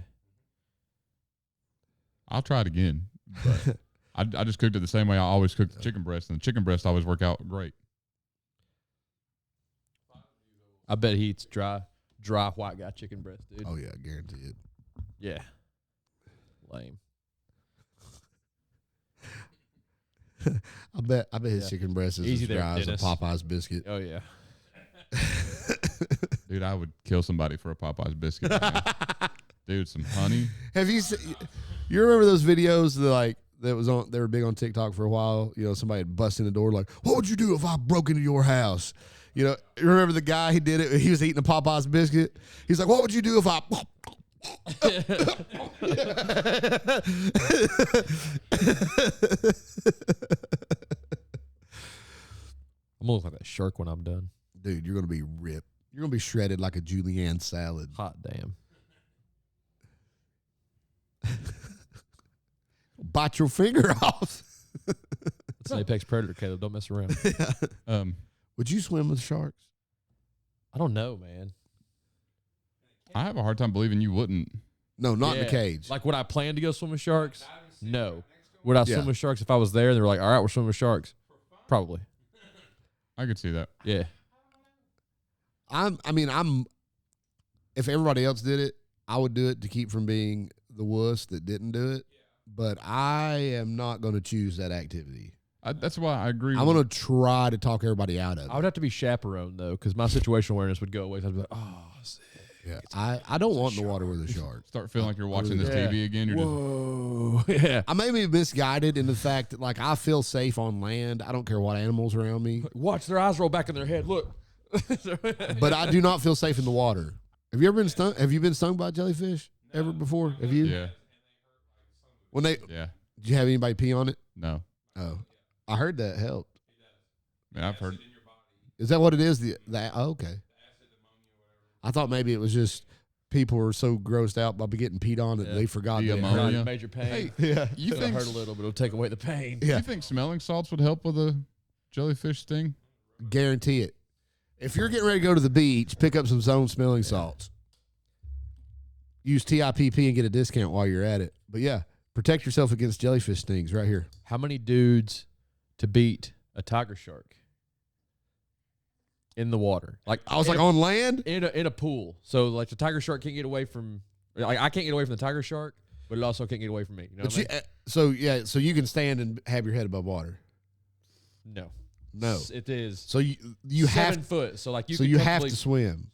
I'll try it again. But I just cooked it the same way I always cook the chicken breast, and the chicken breast always work out great. I bet he eats dry white guy chicken breast, dude. Oh, yeah, I guarantee it. Yeah. Lame. I bet his chicken breast is Easy as there, dry as a Dennis. Popeye's biscuit. Oh, yeah. Dude, I would kill somebody for a Popeye's biscuit. Man. Dude, some honey. Have you you remember those videos that was on? They were big on TikTok for a while. You know, somebody had bust in the door like, "What would you do if I broke into your house?" You know, you remember the guy who did it? He was eating a Popeye's biscuit. He's like, "What would you do if I?" I'm gonna look like that shark when I'm done. Dude, you're gonna be ripped. You're gonna be shredded like a julienne salad. Hot damn. Bite your finger off. It's an apex predator, Caleb. Don't mess around. Would you swim with sharks? I don't know, man. I have a hard time believing you wouldn't. No, not in the cage. Like, would I plan to go swim with sharks? No. Would I swim Yeah. with sharks if I was there and they were like, all right, we're swimming with sharks? Probably. I could see that. Yeah. If everybody else did it, I would do it to keep from being the wuss that didn't do it. But I am not going to choose that activity. That's why I agree. I'm going to try to talk everybody out of it. I would have to be chaperone, though, because my situational awareness would go away. So I'd be like, oh, sick. Yeah, I don't want in the water with a shark. Start feeling like you're watching this Yeah. TV again. You're Whoa. Yeah. I may be misguided in the fact that, like, I feel safe on land. I don't care what animals around me. Watch their eyes roll back in their head. Look. But I do not feel safe in the water. Have you ever been stung? Have you been stung by jellyfish ever before? Have you? yeah, yeah. Did you have anybody pee on it? No, Oh, I heard that helped. man, I've heard. Is that what it is? Okay. I thought maybe it was just people were so grossed out by getting peed on that they forgot The that it ammonia. hurt. Not major pain. Yeah. You It'll think hurt a little, but it'll take away the pain. Yeah. You think smelling salts would help with a jellyfish sting? Guarantee it. If you're getting ready to go to the beach, pick up some zone smelling salts. Use TIPP and get a discount while you're at it. But yeah, protect yourself against jellyfish stings right here. How many dudes to beat a tiger shark in the water? Like I was like, on land? in a pool. So like the tiger shark can't get away from. Like I can't get away from the tiger shark, but it also can't get away from me. You know But what I mean? so you can stand and have your head above water. No. No. It is. So you 7 have foot. So like you. so can you have comfortably- to swim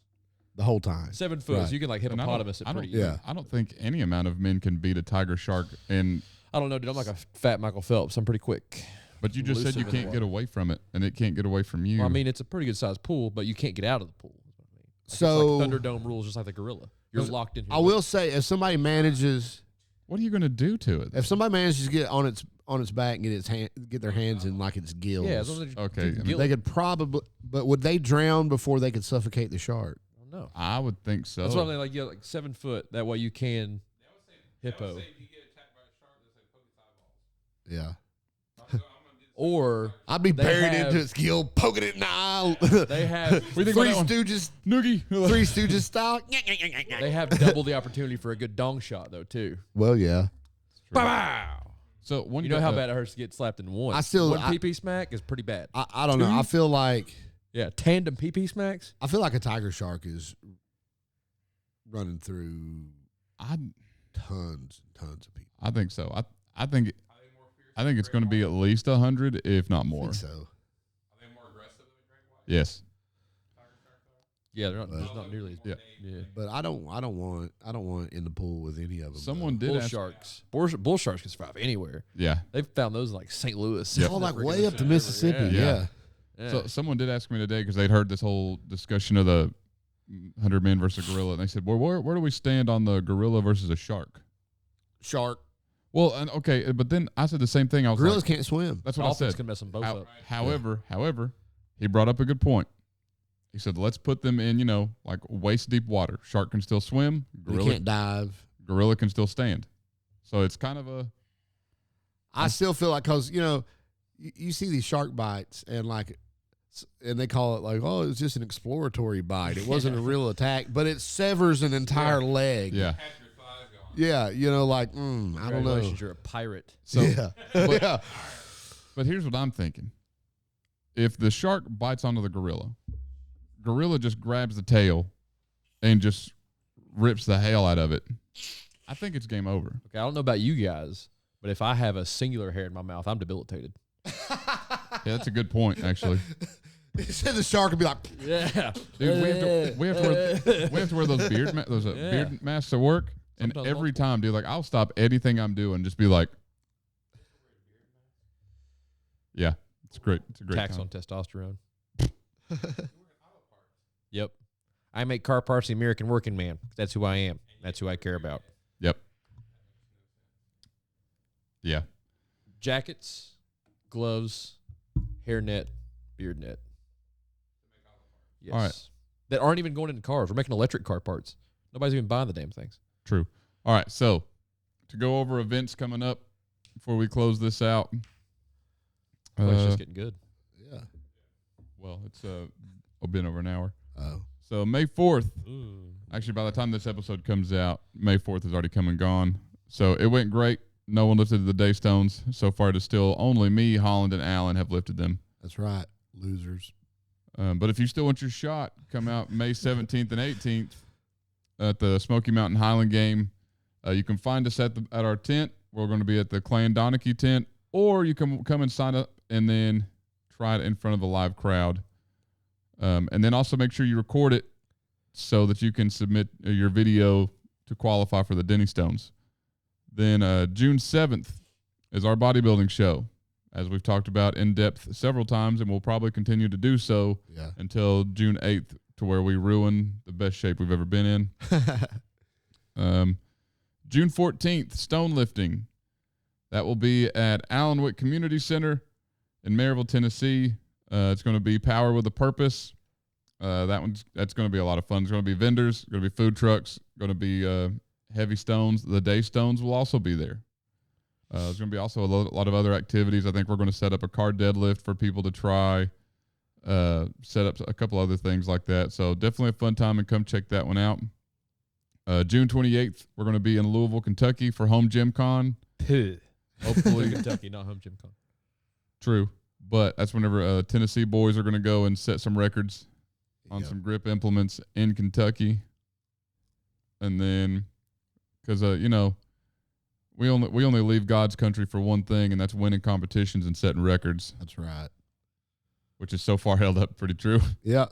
the whole time. 7 foot. Right. So you can like And hippopotamus it pretty. Yeah. I don't think any amount of men can beat a tiger shark. And I don't know, dude. I'm like a fat Michael Phelps. I'm pretty quick. but you just said you Elusive in the can't water. get away from it, and it can't get away from you. Well, I mean, it's a pretty good sized pool, but you can't get out of the pool. Like So it's like Thunderdome rules, just like the gorilla. You're locked in here. I will say, if somebody manages what are you going to do to it? to get on its back and get their hands in like its gills, Yeah, as long as you Okay, keep I mean, gill- they could probably. But would they drown before they could suffocate the shark? I don't know. I would think so. That's what I'm saying. Like, like 7 foot. That way you can hippo. Yeah, Or I'd be They buried have- into its gill, poking it in the eye. they have What do you think Three about that one? Stooges, Noogie. Three Stooges style. they have double the opportunity for a good dong shot though too. Well, yeah. Bow! So when You know how bad it hurts to get slapped in one. I still- one I- PP smack is pretty bad. I don't know. I feel like Yeah, tandem PP smacks. a tiger shark is running through I tons and tons of people. I think so. I think it's going to be at least 100, if not I more. think so. Yes. Yeah, they're not. There's not nearly as Yeah. Yeah. But I don't want in the pool with any of them. Someone did Bull ask. sharks. Bull sharks can survive anywhere. Yeah. They've found those in like St. Louis. Oh, like way up to Mississippi. Yeah. Yeah. So someone did ask me today because they'd heard this whole discussion of the 100 men versus gorilla, and they said, "Well, where do we stand on the gorilla versus a shark?" Shark. Well, and okay, but then I said the same thing. I was Gorillas like, can't swim. "That's what Dolphins I said." can mess them both up. However, he brought up a good point. He said, "Let's put them in, like waist deep water. Shark can still swim. They can't dive. Gorilla can still stand. So it's kind of a." I still feel like because you see these shark bites and they call it like, oh, it was just an exploratory bite. It wasn't a real attack, but it severs an entire leg. Yeah. Yeah, I don't know. Congratulations, you're a pirate. So, Yeah. but, but here's what I'm thinking: if the shark bites onto the gorilla just grabs the tail and just rips the hell out of it. I think it's game over. Okay, I don't know about you guys, but if I have a singular hair in my mouth, I'm debilitated. Yeah, that's a good point, actually. He said the shark would be like, Yeah, Dude, we have to wear those beard masks at work, and Sometimes every multiple. time, dude, like I'll stop anything I'm doing, just be like, yeah, it's great. It's a great tax time. on testosterone. Yep, I make car parts. The American working man. That's who I am. That's who I care about. Yep. Yeah. Jackets, gloves, hairnet, beard net. Yes. All right. That aren't even going into cars. We're making electric car parts. Nobody's even buying the damn things. True. All right. So to go over events coming up before we close this out. It's just getting good. yeah. Well, it's been over an hour. Oh. So May 4th, Ooh. actually by the time this episode comes out, May 4th has already come and gone. So it went great. No one lifted the day stones. So far it is still only me, Holland, and Alan have lifted them. That's right. Losers. But if you still want your shot, come out May 17th and 18th at the Smoky Mountain Highland game. You can find us at our tent. We're going to be at the Clay and Donachie tent, or you can come and sign up and then try it in front of a live crowd. And then also make sure you record it so that you can submit your video to qualify for the Denny Stones. Then June 7th is our bodybuilding show, as we've talked about in depth several times, and we'll probably continue to do so until June 8th, to where we ruin the best shape we've ever been in. June 14th, stone lifting. That will be at Allenwick Community Center in Maryville, Tennessee. It's going to be Power with a Purpose. That's going to be a lot of fun. There's going to be vendors, going to be food trucks, going to be heavy stones. The day stones will also be there. There's going to be also a lot of other activities. I think we're going to set up a car deadlift for people to try, set up a couple other things like that. So definitely a fun time, and come check that one out. June 28th, we're going to be in Louisville, Kentucky for Home Gym Con. Hopefully, Kentucky, not home gym con. True. But that's whenever Tennessee boys are going to go and set some records on some grip implements in Kentucky. And then, because, we only leave God's country for one thing, and that's winning competitions and setting records. That's right. Which is so far held up pretty true. Yeah.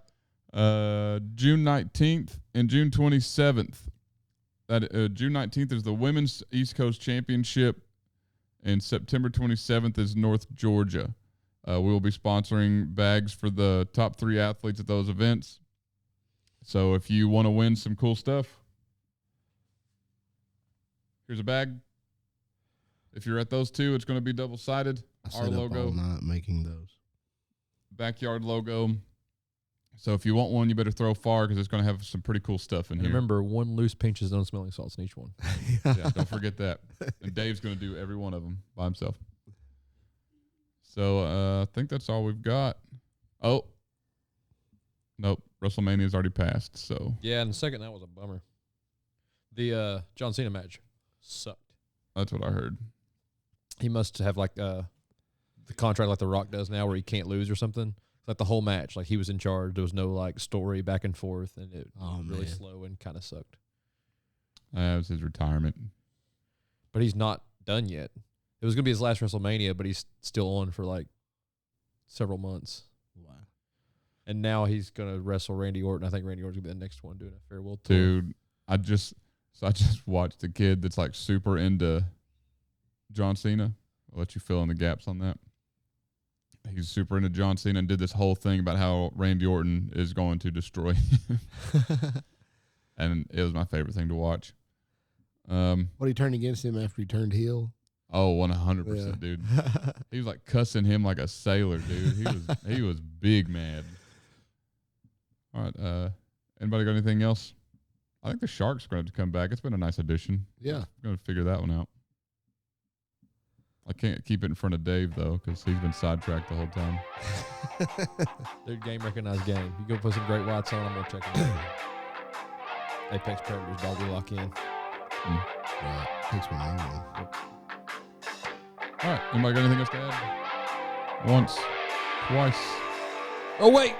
June 19th and June 27th. June 19th is the Women's East Coast Championship, and September 27th is North Georgia. We will be sponsoring bags for the top 3 athletes at those events. So if you want to win some cool stuff, here's a bag. If you're at those 2, it's going to be double-sided. I Our stayed up logo, all night making those. backyard logo. So if you want one, you better throw far, because it's going to have some pretty cool stuff in And here. remember, 1 loose pinch is no smelling salts in each one. Yeah, don't forget that. And Dave's going to do every one of them by himself. So I think that's all we've got. Oh, nope. WrestleMania has already passed. So Yeah, and the second that was a bummer. The John Cena match sucked. that's what I heard. He must have the contract like The Rock does now, where he can't lose or something. Like the whole match, like he was in charge. There was no story back and forth, and it was really slow and kind of sucked. That was his retirement. But he's not done yet. It was gonna be his last WrestleMania, but he's still on for several months. Wow. And now he's gonna wrestle Randy Orton. I think Randy Orton's gonna be the next one doing a farewell tour. Dude, I just watched a kid that's like super into John Cena. I'll let you fill in the gaps on that. He's super into John Cena and did this whole thing about how Randy Orton is going to destroy him. And it was my favorite thing to watch. What, he turned against him after he turned heel? Oh, 100%, dude. He was like cussing him like a sailor, dude. He was big mad. All right. Anybody got anything else? I think the Sharks are going to come back. It's been a nice addition. Yeah. I'm going to figure that one out. I can't keep it in front of Dave, though, because he's been sidetracked the whole time. Dude, game recognized game. You go put some great whites on, I'm going to check it out. Apex Predators, dog, we lock in. Right. Takes me a long. All right. Anybody got anything else to add? Once. Twice. Oh, wait.